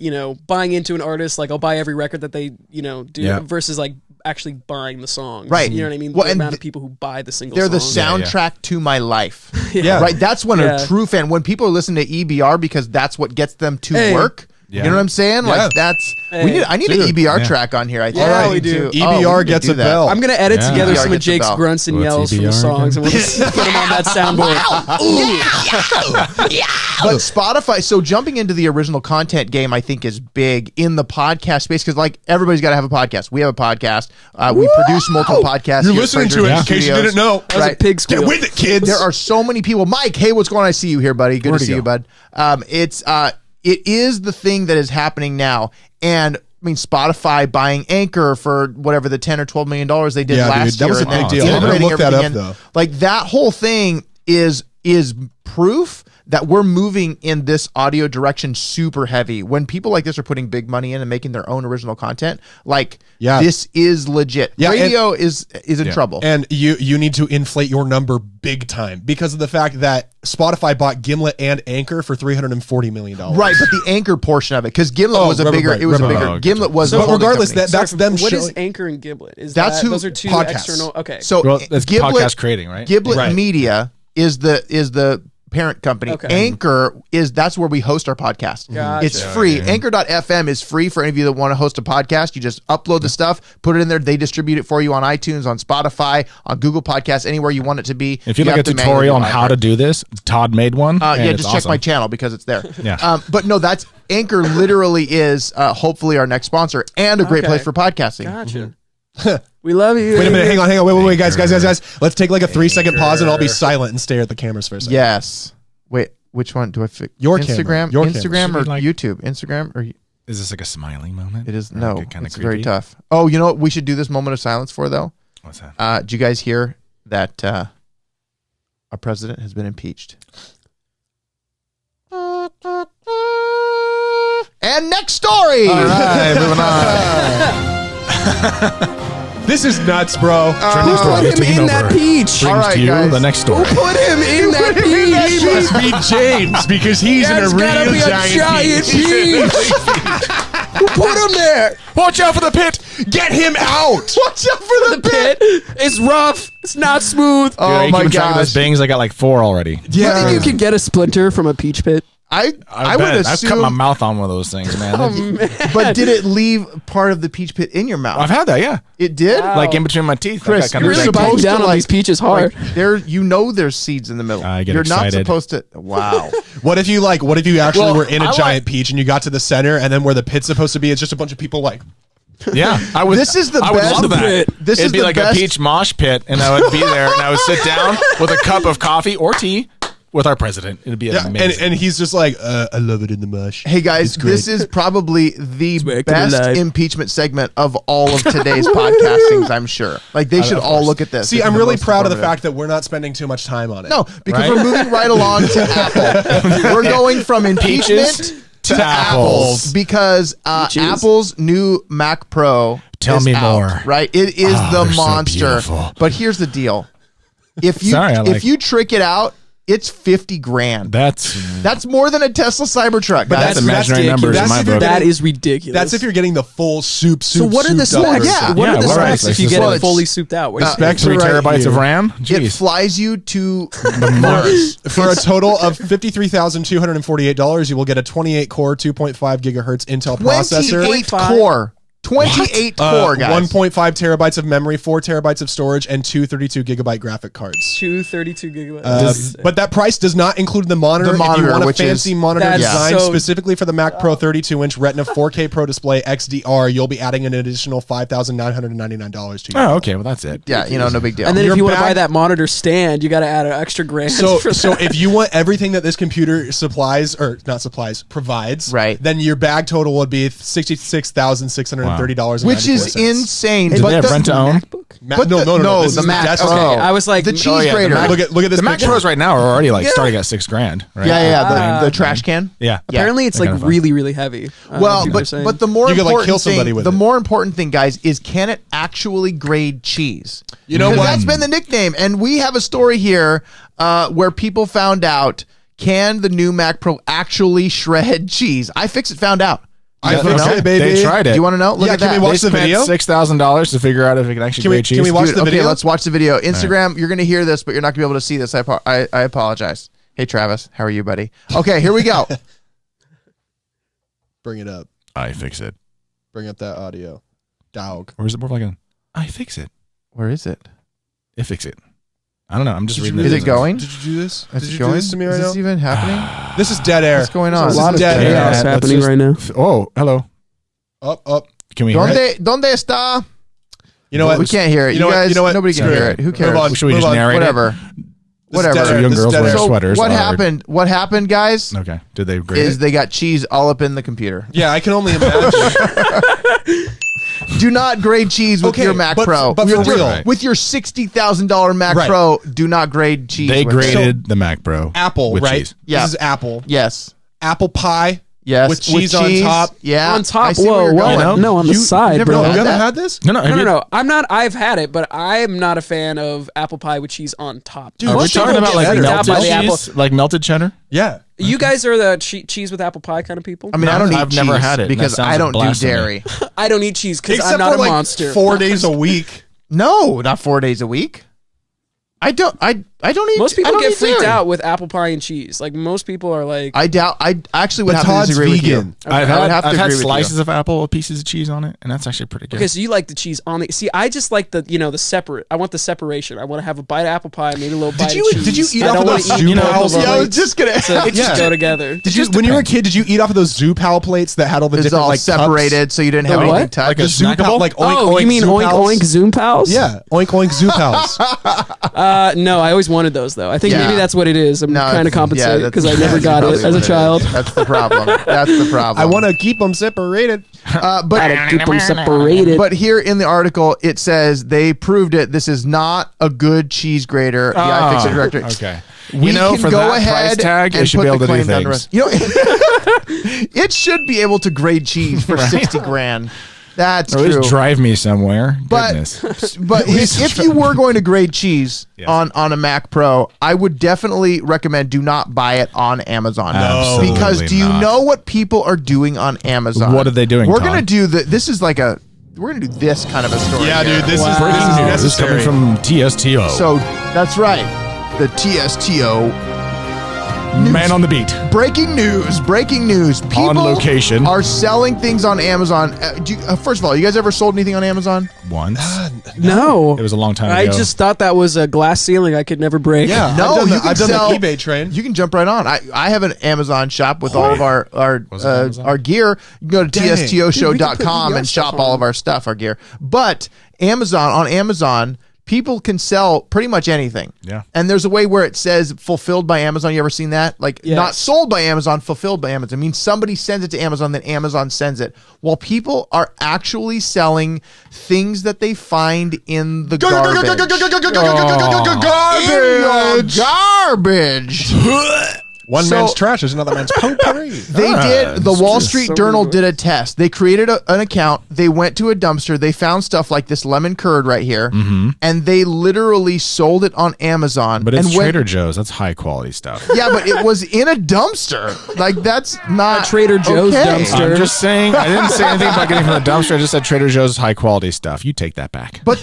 F: buying into an artist, like I'll buy every record that they, do versus like actually buying the songs.
A: Right.
F: You know what I mean?
A: Well,
F: the
A: and
F: amount of people who buy the single
A: they're the
F: song.
A: soundtrack to my life.
E: Yeah.
A: Right. That's when
F: Yeah.
A: a true fan, when people listen to EBR because that's what gets them to
F: Hey.
A: work.
C: Yeah.
A: You know what I'm saying?
E: Yeah.
A: Like that's
F: Hey.
A: I need an EBR track on here. I think.
F: Yeah,
A: I
F: we
A: need
F: do.
A: to-
E: EBR
A: we need to
E: gets
A: do
E: a
A: that.
E: bell.
F: I'm gonna edit
C: Yeah.
F: together
A: EBR
F: some of
A: gets the
F: Jake's
A: bell.
F: grunts and
C: What's
F: yells from the
C: EBR
F: songs, and we'll just put them on that soundboard.
A: But Spotify, so jumping into the original content game, I think is big in the podcast space because like everybody's got to have a podcast. We have a podcast. We produce multiple podcasts.
E: You're
A: here at
E: listening to
A: Fraser
E: it in case you
A: Studios.
E: didn't know.
F: That was a pig squeal.
E: Get with it, kids.
A: There are so many people. Mike, hey, what's going on? I see you here, buddy. Good
C: Where'd
A: to
C: he
A: see you,
C: go?
A: bud. It is the thing that is happening now, and I mean Spotify buying Anchor for whatever the $10 or $12 million they did
E: Yeah,
A: last
E: dude, that
A: year.
E: was a
A: and
E: big
A: then
E: deal. I'm gonna
A: integrating
E: look that
A: everything
E: up,
A: in.
E: though.
A: Like that whole thing is proof that we're moving in this audio direction super heavy. When people like this are putting big money in and making their own original content, like this is legit.
E: Yeah,
A: Radio is in trouble.
E: And you need to inflate your number big time because of the fact that Spotify bought Gimlet and Anchor for $340 million.
A: Right, but the Anchor portion of it, because Gimlet was a bigger.
E: Rubber
A: It was a
E: Rubber
A: bigger.
C: Band.
A: Gimlet was.
E: But
A: the holding
E: regardless,
A: company.
E: that's them
F: What is
E: showing.
F: Anchor and Gimlet? Is
A: That's who-
F: those are two
E: podcasts.
F: external. Okay.
A: So
C: Well, that's
A: Gimlet
C: podcast creating, right?
A: Gimlet
E: Right.
A: Media is the parent company.
F: Okay.
A: Anchor that's where we host our podcast.
F: Gotcha.
A: It's free. Anchor.fm is free for any of you that want to host a podcast. You just upload the stuff, put it in there. They distribute it for you on iTunes, on Spotify, on Google Podcasts, anywhere you want it to be.
C: If you'd like a tutorial on how to do this, Todd made one.
A: yeah, just check my channel because it's there.
C: Yeah.
A: But no, that's Anchor literally is hopefully our next sponsor and a great place for podcasting.
F: Gotcha. We love you.
E: Wait a minute. Hang on. Wait, guys. Let's take like a 3-second pause and I'll be silent and stare at the cameras for a second.
A: Yes. Wait, which one do I fix?
E: Your
A: Instagram,
E: camera.
A: Instagram or
C: Like-
A: YouTube? Instagram or
C: Is this like a smiling moment?
A: it is
C: Or
A: no.
C: like kinda
A: It's very
C: creepy?
A: tough. Oh, you know what we should do this moment of silence for though?
C: What's that?
A: Did you guys hear that our president has been impeached? And next story.
C: All right, moving on.
E: This is nuts, bro.
C: Trending
F: Put
C: story
F: him
C: taking
F: in
C: over.
F: that peach.
C: Brings
A: All right,
C: to you
A: guys.
C: the next story.
F: Put him in that peach.
E: He must be James because he's in a
F: That's gotta
E: real
F: be a giant peach. Who put him there?
C: Watch out for the pit.
E: Get him out.
A: Watch out for the
F: Pit. It's rough. It's not smooth.
A: Oh
C: you
A: my
C: keep track of those
A: gosh.
C: bangs? I got like 4 already.
F: Do you think you can get a splinter from a peach pit?
A: I would
C: bet. I've cut my
A: assume,
C: mouth on one of those things, man.
A: but did it leave part of the peach pit in your mouth?
C: I've had that, yeah.
A: It did.
F: Wow.
C: Like in between my teeth.
A: Kris,
C: I've got
A: you're
C: kinda
A: supposed
C: janky-
F: Biting down
A: to,
F: on
A: like-
F: these peaches hard.
A: Like, there's seeds in the middle.
C: I get
A: You're not
C: excited.
A: supposed to. Wow.
E: What if you actually
C: Well,
E: were in a
C: I
E: giant peach and you got to the center and then where the pit's supposed to be, it's just a bunch of people like.
C: Yeah, I would.
A: This is the
C: I would
A: best
C: love that.
A: pit. This
C: It'd
A: is
C: be
A: the
C: like
A: best-
C: a peach mosh pit, and I would be there, and I would sit down with a cup of coffee or tea with our president. It'd be
E: Yeah,
C: amazing.
E: and he's just like, I love it in the mush.
A: Hey guys,
E: It's great.
A: this is probably the
F: back to
A: best
F: life.
A: impeachment segment of all of today's podcastings, I'm sure. Like they should all look at this.
E: See,
A: This
E: I'm
A: is the
E: really
A: most
E: proud of the
A: informative.
E: fact that we're not spending too much time on it.
A: No, because
C: Right?
A: we're moving right along to Apple. We're going from impeachment
C: Peaches
A: to
C: to
A: apples
C: apples.
A: because
F: Peaches.
A: Apple's new Mac Pro
C: Tell
A: is
C: me
A: out,
C: more.
A: right? It is
C: Oh,
A: the
C: they're so
A: monster.
C: beautiful.
A: But here's the deal. If you
C: Sorry, I like-
A: if you trick it out, it's $50,000.
C: That's
A: That's more than a Tesla Cybertruck.
E: But
A: guys.
C: that's imaginary
E: ridiculous.
C: numbers in
E: That's
C: my
E: if you're
C: book.
F: That is ridiculous.
E: That's if you're getting the full soup.
F: So what are the
E: souped up
F: specs?
E: version.
F: What are the
C: what are
F: specs
C: the
F: if you get
A: specs?
F: it fully souped out? What are the
E: specs
C: 3
E: are right
C: terabytes of
E: here.
C: RAM.
A: It
C: Jeez.
A: flies you to Mars.
E: For a total of $53,248, you will get a 28-core, 2.5 gigahertz Intel processor.
A: 28 core. 28 core, guys.
E: 1.5 terabytes of memory, 4 terabytes of storage, and 2 32-gigabyte graphic cards.
F: 232 gigabytes.
E: But that price does not include the monitor.
A: The monitor,
E: if you want a
A: which
E: fancy
A: is-
E: monitor
F: That's
E: designed
F: so-
E: specifically for the Mac Pro 32-inch Retina 4K Pro Display XDR, you'll be adding an additional $5,999 to your
C: Oh, okay. Well, that's it.
A: Yeah, no big deal.
F: And then
E: Your
F: if you want to
E: bag-
F: buy that monitor stand, you got to add an extra grand.
E: So,
F: for
E: so
F: that.
E: if you want everything that this computer provides,
A: Right.
E: then your bag total would be $66,630.
A: which is insane.
C: Do they have rent to own?
A: But
E: no,
A: the
E: This is
A: Mac
E: desktop.
A: Pro.
F: I was like,
A: the cheese
C: Oh, yeah, the
A: grater.
C: Mac-
E: Look at this.
C: The Mac
E: picture.
C: Pros right now are already like starting at $6,000. Right?
A: Yeah, the trash can.
C: Yeah.
F: apparently it's
C: They're
F: like
C: kinda fun.
F: really, really heavy.
A: Well,
F: people are saying.
A: but the more
E: You could, like,
A: important
E: kill somebody
A: thing,
E: with
A: the
E: it.
A: more important thing, guys, is can it actually grade cheese?
E: You know
A: Because
E: what?
A: that's been the nickname, and we have a story here where people found out can the new Mac Pro actually shred cheese? iFixit found out.
E: I
A: You wanna
E: fixed
A: know?
E: it, baby.
C: They tried it.
A: Do you want to know? Look
E: Yeah,
A: at
E: can
A: that.
E: we watch
C: They
E: the video?
C: spent $6,000 to figure out if it can actually
E: Can we-
C: grade cheese.
E: can we watch
A: Dude,
E: the
A: okay,
E: video?
A: let's watch the video. Instagram, you're going to hear this, but you're not going to be able to see this. I apologize. Hey, Travis, how are you, buddy? Okay, here we go.
E: Bring it up.
C: I fix it.
E: Bring up that audio. Dog.
C: Or is it more like I fix it?
A: Where is it?
C: I fix it. I don't know. I'm just reading
A: Is
C: this.
A: it going?
E: Did you do this?
A: Is
E: Did
A: it
E: you
A: going?
E: do this to me right
A: is
E: now?
A: this even happening?
E: This is dead air.
A: What's going on?
F: There's a
E: This
F: lot
E: is
F: of
E: dead
F: chaos
E: air.
C: let's
F: happening
C: just-
F: right now.
C: Oh, hello.
E: Up.
C: Can we hear it?
A: Donde está?
E: You know what?
A: We can't hear it.
E: You know what?
A: guys,
E: You know what?
A: nobody can
E: Screw
A: hear
E: it.
A: it. Who cares?
E: Move on.
C: Should we
E: Move
C: just
E: on.
C: narrate
A: Whatever.
E: This is
A: Whatever.
E: dead air.
C: Young
E: This is
C: girls
E: dead
C: wear
E: air.
A: So
C: sweaters.
A: what
C: are-
A: happened? What happened, guys?
C: Okay. Did they grade
A: Is
C: it?
A: they got cheese all up in the computer.
E: Yeah, I can only imagine.
A: Do not grade cheese with
E: Okay,
A: your Mac
E: but-
A: Pro.
E: but for
A: with,
E: real.
A: your, with your $60,000 Mac
E: Right.
A: Pro, do not grade cheese.
C: They
A: with it.
C: graded the Mac Pro.
E: Apple,
C: with
E: right?
C: cheese.
A: Yeah.
E: This is Apple.
A: Yes.
E: Apple pie.
A: Yes.
E: With cheese on top.
A: Yeah.
F: On top.
A: I see where
F: Whoa,
A: you're
F: whoa.
A: going.
F: No, on the side,
A: never
F: bro.
A: had
E: You haven't
A: that?
E: had this?
C: No.
F: No. I'm not. I've had it, but I'm not a fan of apple pie with cheese on top.
E: Dude,
C: Are we
E: most
C: talking
E: people
C: about
E: get
C: like
E: better.
C: melted
F: By the apple.
C: cheese? Like melted cheddar?
E: Yeah.
F: You guys are the cheese with apple pie kind of people.
A: I mean, I don't eat
C: I've
A: cheese
C: never had it.
A: because
C: That sounds
A: I
C: like
A: don't do
C: blasphemy.
A: dairy.
F: I don't eat cheese because
E: Except
F: I'm not
E: for
F: a
E: like
F: monster.
E: 4 days a week.
A: No, not 4 days a week. I don't. I don't eat.
F: Most
A: I
F: people
A: don't
F: get
A: eat
F: freaked
A: dairy.
F: out with apple pie and cheese. Like most people are like,
A: I doubt. I actually would
E: But
A: have
E: Todd's
A: to disagree with
E: vegan.
A: you.
C: I've
A: I would have to
C: had
A: agree with you.
C: slices of apple with pieces of cheese on it, and that's actually pretty good.
F: okay, so you like the cheese on the. See, I just like the the separate. I want the separation. I want to have a bite of apple pie, maybe a little bite
E: you-
F: of cheese.
E: did you eat
F: I
E: off
F: don't
E: of
F: wanna
E: those
F: eat
E: Zoom
F: both
E: pals?
F: of them.
A: Yeah, I was just gonna.
F: It just go together.
E: Did you, when you were a kid, did you eat off of those Zoo Pal plates that had all the
A: It's
E: different
A: all
E: like
A: separated, so you didn't have
F: The
A: anything
F: what?
A: touched.
C: Like a
E: The Zoo Pal,
C: snackable?
E: like oink,
F: Oh,
E: oink,
F: you mean
E: Zoo
F: oink
E: Pals?
F: oink Zoom pals?
E: Yeah, oink oink Zoo Pals.
F: No, I always wanted those though. I think
A: Yeah.
F: maybe that's what it is. I'm
A: No,
F: trying to
A: it's-
F: compensate
A: yeah,
F: because I
A: that's-
F: never
A: that's
F: got
A: probably
F: it as a
A: what
F: child.
A: is. That's the problem. That's the problem.
E: I want to keep them separated.
A: but
F: Gotta keep them separated.
A: But here in the article, it says they proved it. This is not a good cheese grater. The iFixit director.
C: Okay.
A: We can
C: for
A: go
C: that
A: ahead
C: price tag,
A: and
C: it should
A: put
C: be able
A: the
C: to do
A: claim down to
C: things.
A: rest. It should be able to grade cheese for 60 grand. That's
C: Or at
A: true.
C: least drive me somewhere.
A: But
C: Goodness.
A: but if you were going to grade cheese
C: Yes.
A: on a Mac Pro, I would definitely recommend do not buy it on Amazon.
C: Absolutely
A: Because do you
C: not.
A: know what people are doing on Amazon?
C: What are they doing,
A: We're
C: Todd?
A: gonna do this is like we're gonna do this kind of a story.
E: Yeah,
A: here.
E: dude, this
F: Wow.
E: is
C: Breaking news. This is
E: necessary.
C: coming from TSTO.
A: So that's right. The TSTO.
C: Man on the beat.
A: Breaking news! Breaking news! People
C: On location.
A: are selling things on Amazon. First of all, you guys ever sold anything on Amazon?
C: Once.
F: no,
C: It was a long time
F: I
C: ago.
F: just thought that was a glass ceiling I could never break.
E: Yeah,
A: No, you can
E: I've done
A: sell-
E: the eBay train.
A: You can jump right on. I have an Amazon shop with all of
C: Was it Amazon?
A: our gear. You can go to
E: Dang. Dude, we can
A: tstoshow.com
E: put
A: and
E: VR
A: shop
E: stuff
A: all
E: on.
A: of our stuff, our gear. But on Amazon, people can sell pretty much anything.
C: Yeah.
A: And there's a way where it says fulfilled by Amazon. You ever seen that? Like
F: Yes.
A: not sold by Amazon, fulfilled by Amazon. It means somebody sends it to Amazon, then Amazon sends it. While people are actually selling things that they find in the garbage. Garbage.
E: One
A: So-
E: man's trash is another man's potpourri.
A: They did. The Wall Street
F: so
A: Journal
F: good.
A: did a test. They created an account. They went to a dumpster. They found stuff like this lemon curd right here, and they literally sold it on Amazon.
C: But it's
A: and when-
C: Trader Joe's. That's high quality stuff.
A: Yeah, but it was in a dumpster. Like that's not
F: A Trader Joe's
A: okay.
F: dumpster.
C: I'm just saying. I didn't say anything about getting from the dumpster. I just said Trader Joe's high quality stuff. You take that back.
A: But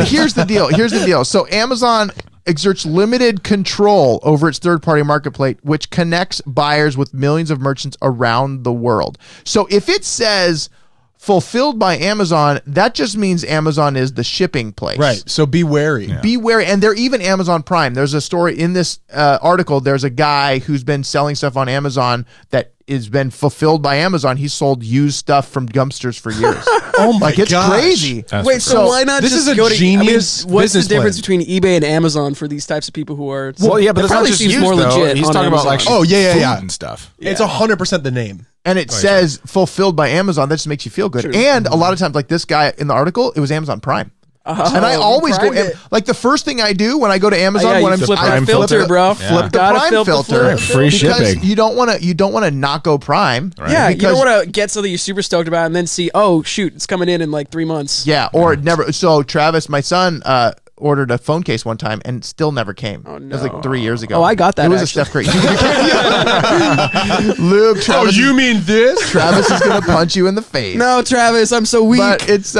A: here's the deal. Here's the deal. So Amazon exerts limited control over its third-party marketplace, which connects buyers with millions of merchants around the world. So if it says fulfilled by Amazon, that just means Amazon is the shipping place.
E: Right. So be wary.
A: Be wary. And they're even Amazon Prime. There's a story in this article. There's a guy who's been selling stuff on Amazon that has been fulfilled by Amazon. He's sold used stuff from dumpsters for years.
E: Oh my
A: Like it's
E: gosh.
A: crazy.
C: That's
F: Wait, so why not
E: this
F: just
E: is a
F: go to
E: genius
F: what's the
E: business
F: difference
E: plan.
F: between eBay and Amazon for these types of people who are?
C: Well, yeah, but
F: it
C: that's not
F: probably
C: just
F: seems
C: used,
F: more
C: though.
F: legit.
C: He's
F: on
C: talking about
F: Amazon.
C: like
E: Oh, yeah,
C: food
E: yeah.
C: and stuff.
E: It's 100% the name.
A: And it says fulfilled by Amazon. That just makes you feel good. And a lot of times, like this guy in the article, it was Amazon Prime. and I always go,
F: primed it.
A: like the first thing I do when I go to Amazon,
F: yeah,
A: when
F: you
A: I'm
F: flip
A: I
F: that
A: flip
F: filter,
A: the-
F: bro.
A: Flip the
F: Gotta
A: Prime
F: flip the
A: filter.
C: Free
A: because
C: shipping.
A: you don't want to not go Prime.
F: Yeah, you
A: because,
F: don't want to get something you're super stoked about and then see, oh shoot, it's coming in like 3 months.
A: Yeah, or it never. So Travis, my son, ordered a phone case one time and it still never came.
F: Oh,
A: It was
F: no.
A: like 3 years ago.
F: Oh, I got that,
A: It was
F: actually.
A: a Steph Curry. Luke, Travis,
E: mean this?
A: Travis is gonna punch you in the face.
F: No, Travis, I'm so weak.
A: But it's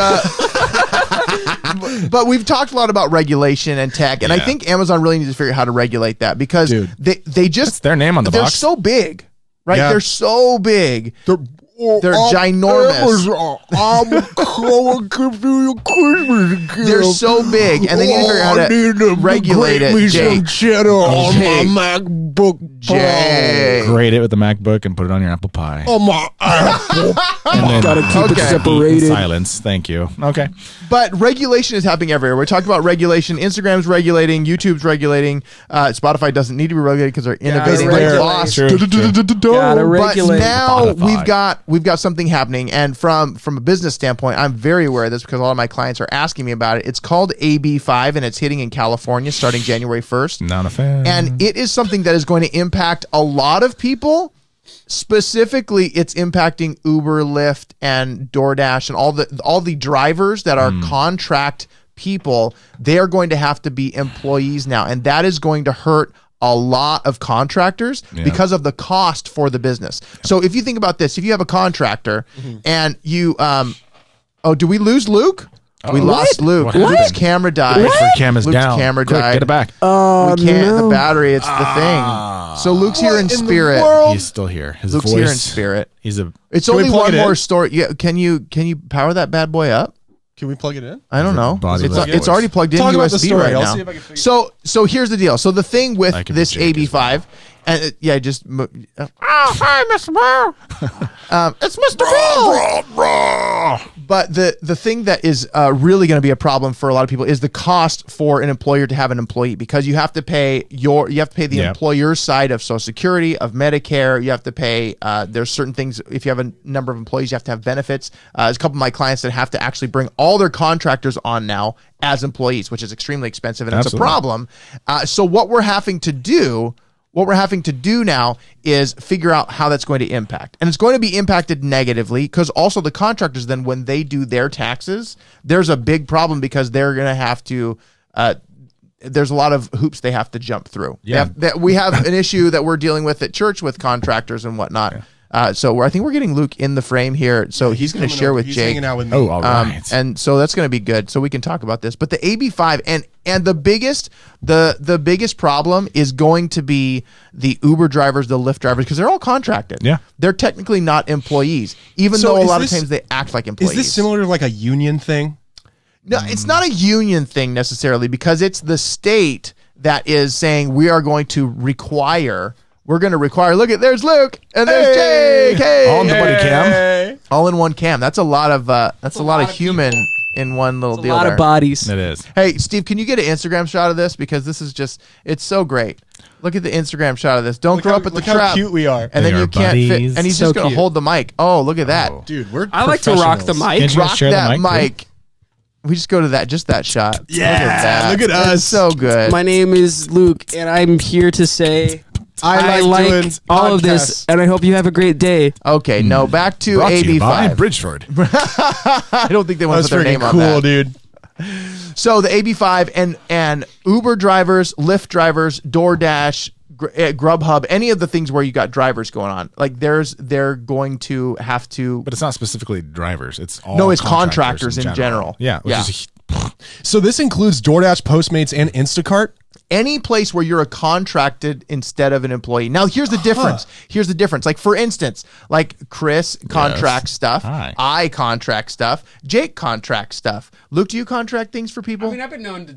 A: but we've talked a lot about regulation and tech, and I
C: Yeah.
A: think Amazon really needs to figure out how to regulate that because
E: Dude.
A: they just
C: That's their name on the
A: they're
C: box.
A: so big, right?
E: Yeah.
A: They're so big. They're ginormous. They're so big, and they need to figure out how to regulate it. Jake.
E: cheddar
A: on my
E: MacBook
A: Jay.
C: Grate it with the MacBook and put it on your apple pie.
E: On my Apple.
C: And then
F: Gotta keep it
A: Okay.
F: separated.
C: eat in silence. Thank you. Okay.
A: But regulation is happening everywhere. We're talking about regulation. Instagram's regulating. YouTube's regulating. Spotify doesn't need to be regulated because they're innovating like
F: regulate.
A: boss.
C: True.
F: Gotta
A: But
F: regulate.
A: now
C: Spotify.
A: we've got something happening, and from a business standpoint, I'm very aware of this because a lot of my clients are asking me about it. It's called AB5, and it's hitting in California starting January 1st.
C: Not a fan.
A: And it is something that is going to impact a lot of people. Specifically, it's impacting Uber, Lyft, and DoorDash, and all the drivers that are contract people. They are going to have to be employees now, and that is going to hurt a lot of contractors because of the cost for the business. So if you think about this, if you have a contractor and you, do we lose Luke? We lost Luke.
C: What
A: Luke's
C: happened?
A: camera died.
C: Bridgeford cam is
A: Luke's
C: down.
A: camera
C: Quick,
A: died.
C: get it back.
A: We can't. The battery. It's the thing. So Luke's here in spirit.
C: He's still here. His
A: Luke's
C: voice.
A: here in spirit.
C: He's a.
A: It's
E: Can we
A: only
E: plug
A: one
E: it in?
A: more story. Yeah. Can you power that bad boy up?
E: Can we plug it in?
A: I don't know.
C: body
A: It's,
C: voice.
A: it's already plugged in
E: Talk about the
A: USB
E: story.
A: right
E: I'll
A: now.
E: see if I can figure
A: So here's the deal. So the thing with
C: I can be
A: this
C: Jake as
A: AB5, and hi, Mr. Bill. It's Mr. Bill. But the thing that is really going to be a problem for a lot of people is the cost for an employer to have an employee, because you have to pay the
C: Yep.
A: employer's side of Social Security, of Medicare. You have to pay. There's certain things. If you have a number of employees, you have to have benefits. There's a couple of my clients that have to actually bring all their contractors on now as employees, which is extremely expensive, and it's a
C: Absolutely.
A: problem. So what we're having to do now is figure out how that's going to impact. And it's going to be impacted negatively, because also the contractors, then when they do their taxes, there's a big problem, because they're going to have to, there's a lot of hoops they have to jump through.
C: Yeah.
A: We have an issue that we're dealing with at church with contractors and whatnot. So I think we're getting Luke in the frame here. So he's going to share with
E: He's
A: Jake.
E: hanging out with me.
C: Oh, all right.
A: And so that's going to be good. So we can talk about this. But the AB5 and the biggest problem is going to be the Uber drivers, the Lyft drivers, because they're all contracted.
C: Yeah.
A: They're technically not employees, even
E: So
A: though a
E: is
A: lot
E: this-
A: of times they act like employees.
E: Is this similar to like a union thing?
A: No, it's not a union thing necessarily, because it's the state that is saying we are going to require. We're going to require. Look at there's Luke and there's Jake. Hey,
C: On the buddy cam.
A: all in one cam. That's a lot of human in one little
F: A
A: deal
F: lot
A: there.
F: of bodies.
C: It is.
A: Hey, Steve, can you get an Instagram shot of this? Because this is just, it's so great. Look at the Instagram shot of this. Don't throw up at the
E: Look
A: trap.
E: how cute we are.
A: And then
C: They
A: you
C: are
A: can't fit.
C: buddies.
A: And he's
F: So
A: just going to
F: cute.
A: hold the mic. Oh, look at that.
C: Oh.
E: Dude, we're
F: I like to rock the
E: professionals.
F: mic.
C: Can't you guys
A: Rock
C: share the
A: that
C: mic,
A: mic. We just go to that shot.
E: Yeah, look at
A: That's
E: us.
A: so good.
F: My name is Luke, and I'm here to say
E: I like doing
F: all of this,
E: podcasts.
F: and I hope you have a great day.
A: Okay, no, back to
C: Brought to you by
A: AB5.
C: Bridgeford.
A: I don't think they want
E: That's
A: to put their
E: freaking
A: name on
E: cool,
A: that.
E: dude.
A: So the AB5 and Uber drivers, Lyft drivers, DoorDash, Grubhub, any of the things where you got drivers going on, like they're going to have to.
C: But it's not specifically drivers. It's all
A: No, it's contractors in general.
C: Yeah. Which
A: Yeah.
C: is
E: So this includes DoorDash, Postmates, and Instacart.
A: Any place where you're a contracted instead of an employee. Now, here's the difference. Here's the difference. Like, for instance, like Kris contracts stuff.
C: Hi.
A: I contract stuff. Jake contracts stuff. Luke, do you contract things for people?
F: I mean, I've been known to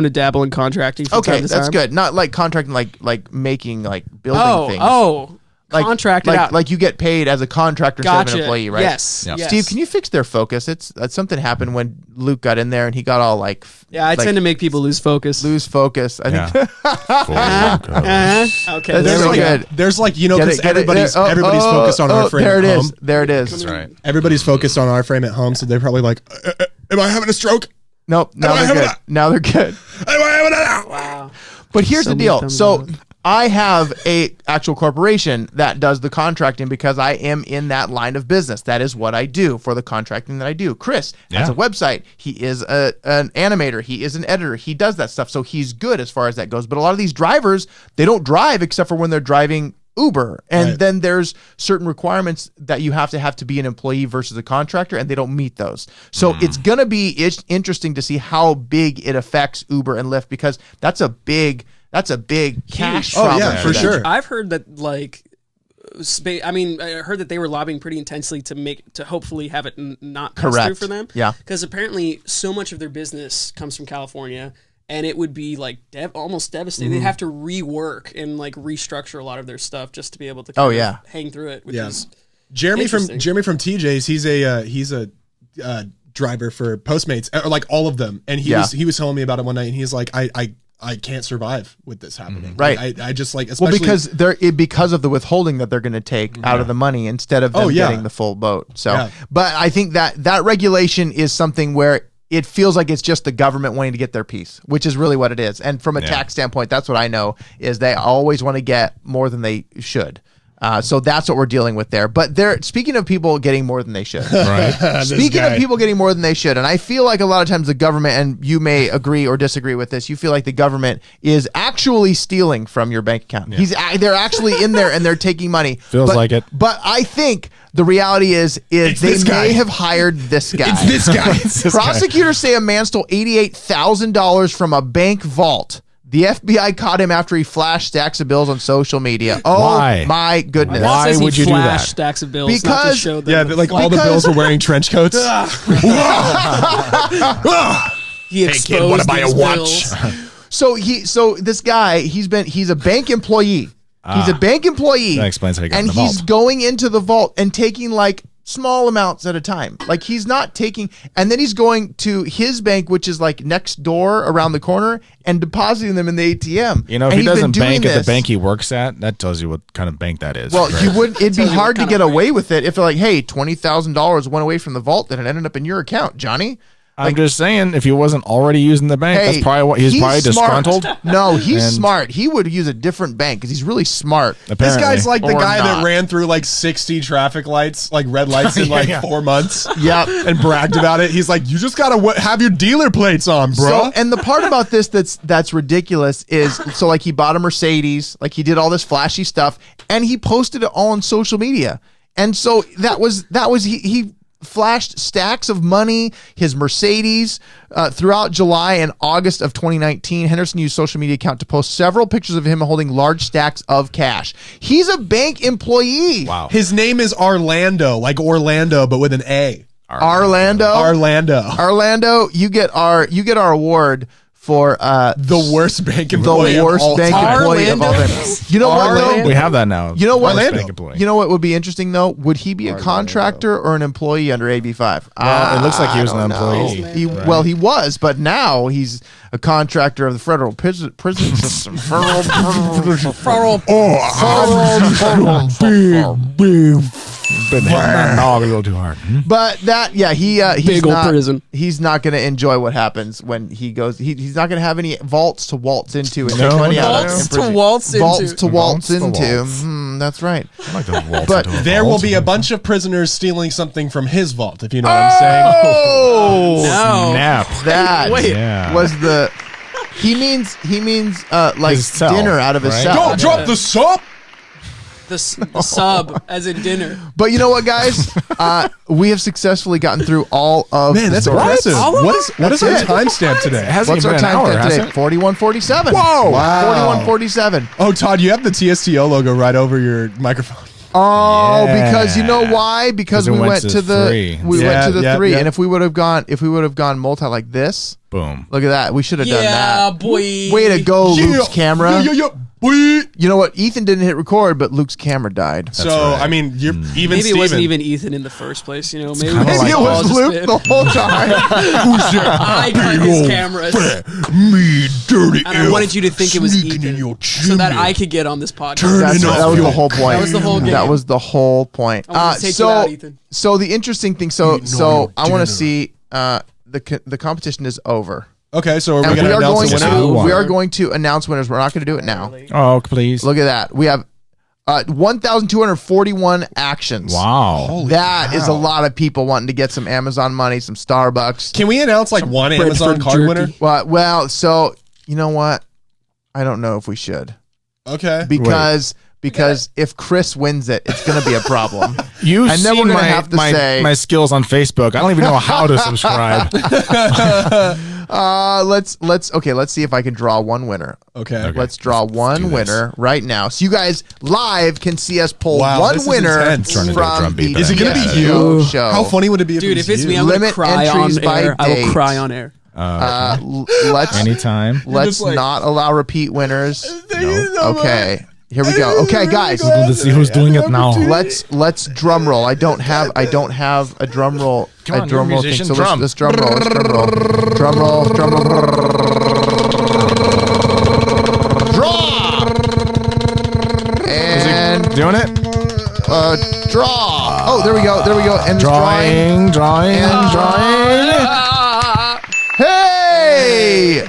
F: dabble in contracting. From
A: Okay,
F: time to
A: that's
F: time.
A: good. Not like contracting, like making, like building things. Like,
F: contracted out.
A: Like you get paid as a contractor instead of
F: Gotcha.
A: an employee, right?
F: Yes.
C: Yeah.
F: Yes.
A: Steve, can you fix their focus? It's something happened when Luke got in there and he got all like.
F: Yeah, I tend to make people lose focus.
A: lose focus. I think.
F: Okay.
A: That's
E: There's
A: so
E: like,
A: good.
E: there's like, you know,
A: Get
E: because
A: it, get it.
E: everybody's
A: Oh,
E: everybody's
A: oh,
E: focused on
A: oh,
E: our frame
A: There
E: at
A: it
E: home.
A: is. There it is.
C: That's right.
E: Everybody's focused on our frame at home, so they're probably like, "Am I having a stroke?
A: Nope. Now
E: Am I
A: they're good.
E: having
A: Now they're good.
E: Am I having a?"
F: Wow.
A: But here's the
F: Somebody
A: deal.
F: thumbs
A: So
F: up.
A: I have a actual corporation that does the contracting because I am in that line of business. That is what I do for the contracting that I do. Kris has
C: Yeah.
A: a website. He is an animator. He is an editor. He does that stuff. So he's good as far as that goes. But a lot of these drivers, they don't drive except for when they're driving Uber. And
E: Right.
A: then there's certain requirements that you have to be an employee versus a contractor, and they don't meet those. So it's going to be interesting to see how big it affects Uber and Lyft, because that's a big cash
E: Oh,
A: problem.
E: yeah, for
A: them.
E: sure.
F: I've heard that I heard that they were lobbying pretty intensely to hopefully have it not pass through
A: Correct.
F: for them.
A: Yeah.
F: Because apparently so much of their business comes from California, and it would be like almost devastating.
A: Mm-hmm.
F: They'd have to rework and like restructure a lot of their stuff just to be able to
A: Oh,
F: kind of
A: yeah.
F: hang through it. Which
E: Yeah.
F: is
E: Jeremy from
F: Interesting.
E: TJ's, he's a driver for Postmates, or like all of them, and he
A: Yeah.
E: was telling me about it one night, and he's like, I can't survive with this happening.
A: Right.
E: Like, I just like,
A: Well,
E: especially
A: because of the withholding that they're going to take out of the money instead of them
E: Oh, yeah.
A: getting the full boat. So,
E: Yeah.
A: but I think that regulation is something where it feels like it's just the government wanting to get their piece, which is really what it is. And from a tax standpoint, that's what I know is they always want to get more than they should. So that's what we're dealing with there. But speaking of people getting more than they should,
C: Right.
A: speaking of people getting more than they should, and I feel like a lot of times the government, and you may agree or disagree with this, you feel like the government is actually stealing from your bank account. They're actually in there and they're taking money.
C: Feels like it.
A: But I think the reality is they may have hired this guy.
E: It's this guy.
A: Prosecutors say a man stole $88,000 from a bank vault. The FBI caught him after he flashed stacks of bills on social media. Oh,
C: Why?
A: my goodness.
C: Why
F: It says he
C: would you do
F: flashed
C: that?
F: Stacks of bills, not
A: Because-
F: just showed them
E: Yeah,
F: the
E: like all the bills were wearing trench coats.
F: he exposed these bills.
A: So this guy, he's a bank employee. He's a bank employee.
C: That explains how he got
A: and
C: in the
A: he's
C: vault.
A: going into the vault and taking like small amounts at a time. Like he's not taking, and then he's going to his bank, which is like next door around the corner, and depositing them in the ATM.
C: You know, if
A: And
C: he
A: he's been
C: doesn't
A: doing
C: bank at
A: this.
C: the bank he works at, that tells you what kind of bank that is.
A: Well,
C: right?
A: he would. It'd be
F: Tells you what
A: hard to
F: kind
A: get
F: of
A: away with it if they're like, "Hey, $20,000 went away from the vault and it ended up in your account, Johnny."
C: I'm just saying, if he wasn't already using the bank,
A: Hey,
C: that's probably what he's probably
A: smart.
C: disgruntled.
A: No, he's
C: And-
A: smart. He would use a different bank because he's really smart.
E: This
C: Apparently.
E: guy's like the
A: Or
E: guy
A: not.
E: that ran through like 60 traffic lights, like red lights in like 4 months.
A: Yep.
E: And bragged about it. He's like, you just gotta have your dealer plates on, bro.
A: So, and the part about this that's ridiculous is so like he bought a Mercedes, like he did all this flashy stuff, and he posted it all on social media. And so that was he flashed stacks of money, his Mercedes, throughout July and August of 2019. Henderson used social media account to post several pictures of him holding large stacks of cash. He's a bank employee.
C: Wow.
E: His name is Orlando, like Orlando, but with an A.
A: Orlando, you get our award for
E: The worst bank employee.
A: the worst bank employee of all time. You know what?
F: Orlando?
C: We have that now.
A: You know what?
C: Worst
E: Orlando.
C: bank employee.
A: You know what would be interesting though? Would he be a contractor or an employee under AB5?
C: Well, it looks like he was
A: I
C: an
A: don't know.
C: employee.
A: Well, he was, but now he's a contractor of the federal prison system.
C: Been hitting that dog a little too hard.
A: But that, he's
F: Big ol'
A: not,
F: prison.
A: He's not going to enjoy what happens when he goes. He's not going to have any vaults to waltz into and
C: No,
A: take money
C: no.
A: out of.
F: Vaults
A: in
F: to
A: prison.
F: waltz into.
A: Vaults to waltz
C: Vaults to
A: into.
C: waltz.
A: That's right.
C: I like those waltz
A: But
C: into a
E: There will
C: vault.
E: be a bunch of prisoners stealing something from his vault, if you know what I'm saying.
A: Oh,
F: No.
C: Snap.
A: that
C: Yeah.
A: was the. He means like
C: His cell,
A: dinner out of his
C: right?
A: cell.
E: Don't drop the soap.
F: The sub as in dinner.
A: But you know what, guys? We have successfully gotten through all of.
E: Man, that's
A: the stories.
E: impressive.
F: All of
E: What is our
A: That's it.
E: timestamp today?
C: Hasn't
A: What's
C: even
A: our
C: been an
A: time
C: hour,
A: today?
C: has it?
A: 41:47.
C: Whoa.
E: Wow.
A: 41:47.
E: Oh, Todd, you have the TSTO logo right over your microphone.
A: Oh,
C: Yeah.
A: because you know why? Because
C: it
A: we
C: went
A: went
C: to
A: to the
C: three.
A: we
E: Yeah,
A: went to the
E: yeah,
A: 3,
E: yeah.
A: and if we would have gone multi like this,
C: Boom.
A: look at that. We should have done
F: Yeah,
A: that.
F: boy.
A: Way to go, Luke's camera.
E: Yeah. Boy.
A: You know what? Ethan didn't hit record, but Luke's camera died.
E: So,
C: right.
E: I mean, you're even
F: Maybe it wasn't
E: Steven.
F: even Ethan in the first place. You know, maybe
C: kinda
F: it's
C: like-
A: It
F: all
A: was
F: just
A: Luke
F: been-
A: the whole time.
F: I cut his cameras,
E: Me, dirty
F: and I wanted you to think it was
E: sneaking
F: Ethan,
E: in your
F: so that
E: chimney.
F: I could get on this podcast.
E: Turning
A: That
E: off
A: was
E: your
A: the whole point.
F: That was the whole game.
A: That was the whole point.
F: I wanted to take you out, Ethan.
A: So the interesting thing.
E: Eating all your
A: I want
E: dinner.
A: to see. The competition is over.
E: Okay, so are we
A: And
E: going
A: we
E: to
A: are
E: announce
A: going
E: the winner?
C: winner?
A: to we are going to announce winners. We're not going to do it now.
C: Oh, please.
A: Look at that. We have 1,241 actions.
C: Wow.
A: That is a lot of people wanting to get some Amazon money, some Starbucks.
E: Can we announce like one Amazon
F: Bradford
E: card
F: jerky.
E: winner?
A: Well, so you know what? I don't know if we should
E: Okay.
A: because if Kris wins it, it's going to be a problem.
C: You
A: And then
C: see
A: we're gonna
C: my,
A: have to
C: my,
A: say-
C: my skills on Facebook. I don't even know how to subscribe.
A: Let's see if I can draw one winner.
E: Okay.
A: Let's draw one winner right now. So you guys live can see us pull
E: Wow,
A: one
E: this is
A: winner
E: intense.
C: Turn into a
A: from
C: drum beat,
A: the
C: Is it
E: gonna be
A: TSTO
E: you?
A: show.
E: How funny would it be if
F: Dude,
E: it
F: if
E: was
F: it's
E: you?
F: me, I'm gonna
A: Limit
F: cry on
A: entries by
F: air. I
A: date.
F: will cry on air.
A: Let's
C: Anytime.
A: let's not allow repeat winners. Okay. Here we go. Okay, guys.
C: Let's see who's doing it now.
A: Let's drum roll. I don't have a drum roll.
C: Come on,
A: a drum
C: you're a
A: roll thing.
C: musician,
A: So
C: drum.
A: let's drum roll. Let's drum roll. Drum roll. Drum roll. Draw. And
C: Doing it?
A: draw. Oh, there we go. There we go. And drawing.
C: Drawing.
A: Hey,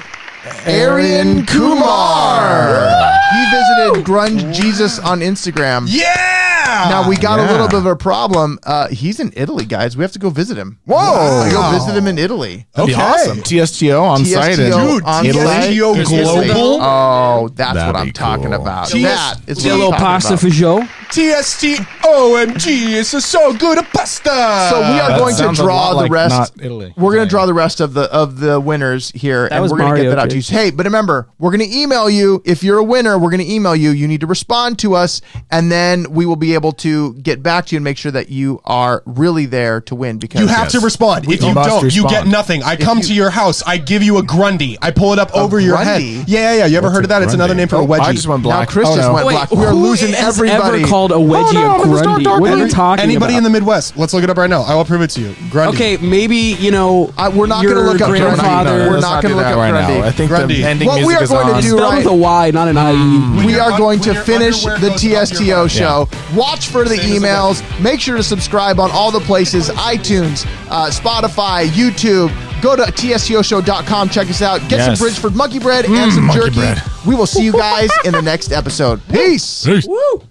A: Arian Kumar. He visited Grunge Jesus on Instagram.
E: Yeah!
A: Now we got a
C: Yeah.
A: little bit of a problem. He's in Italy, guys. We have to go visit him.
C: Whoa.
A: We go visit him in Italy.
C: That'd be
E: Okay.
C: awesome. TSTO on site.
A: TSTO
C: and
A: on
C: Italy.
A: site.
E: TSTO
A: in
E: Global?
A: Italy. Oh, that's
C: That'd
A: what I'm
C: be
A: talking
C: cool.
A: about.
E: TS-
A: That is what
F: A
A: I'm
F: little
A: talking
F: pasta
A: about.
F: for Joe.
E: TSTOMG is so good at pasta.
A: So we are
C: That
A: going to
C: sounds a
A: draw
C: lot
A: the
C: like
A: rest.
C: not Italy.
A: We're going to draw the rest of the winners here, and
F: was
A: we're going to get
F: Mario,
A: that out to you.
F: kid.
A: Hey, but remember, we're going to email you. If you're a winner, we're going to email you. You need to respond to us, and then we will be able to get back to you and make sure that you are really there to win. Because
E: You have to respond. If you
C: must
E: don't, you
C: respond.
E: get nothing. I come to your house. I give you a Grundy. I pull it up over your head.
A: Grundy?
E: Yeah. You ever heard of that? It's another name for a wedgie.
C: I just went
A: now
C: black.
A: Kris
C: Oh,
A: just
C: no.
A: went
F: Wait,
A: black. We are
F: who
A: losing
F: has
A: everybody.
F: ever called a wedgie
C: no,
F: a
C: I'm in the store,
F: Grundy?
C: dog.
F: What are you talking
E: Anybody
F: about?
E: in the Midwest? Let's look it up right now. I will prove it to you. Grundy.
F: Okay, maybe, you know,
A: We're not
F: your
A: going to look up
F: grandfather.
A: Grundy. We're
C: Let's
A: not
C: do
A: going to look
C: that
A: up
C: right
A: Grundy.
C: now. I think
E: Grundy.
C: the ending
A: What we
C: music
A: are
C: is
A: going to
C: on.
A: do
F: Spelled
A: right-
F: with a Y, not an IE.
A: We are going to
E: your
A: finish
E: underwear
A: the
E: goes off your
A: TSTO
E: butt.
A: show. Watch for the
E: Same as a
A: emails. Make sure to subscribe on all the places: iTunes, Spotify, YouTube. Go to tstoshow.com. Check us out. Get some
C: Yes.
A: Bridgeford monkey bread and some
C: monkey
A: jerky.
C: bread.
A: We will see you guys in the next episode. Peace.
C: Peace.
F: Woo!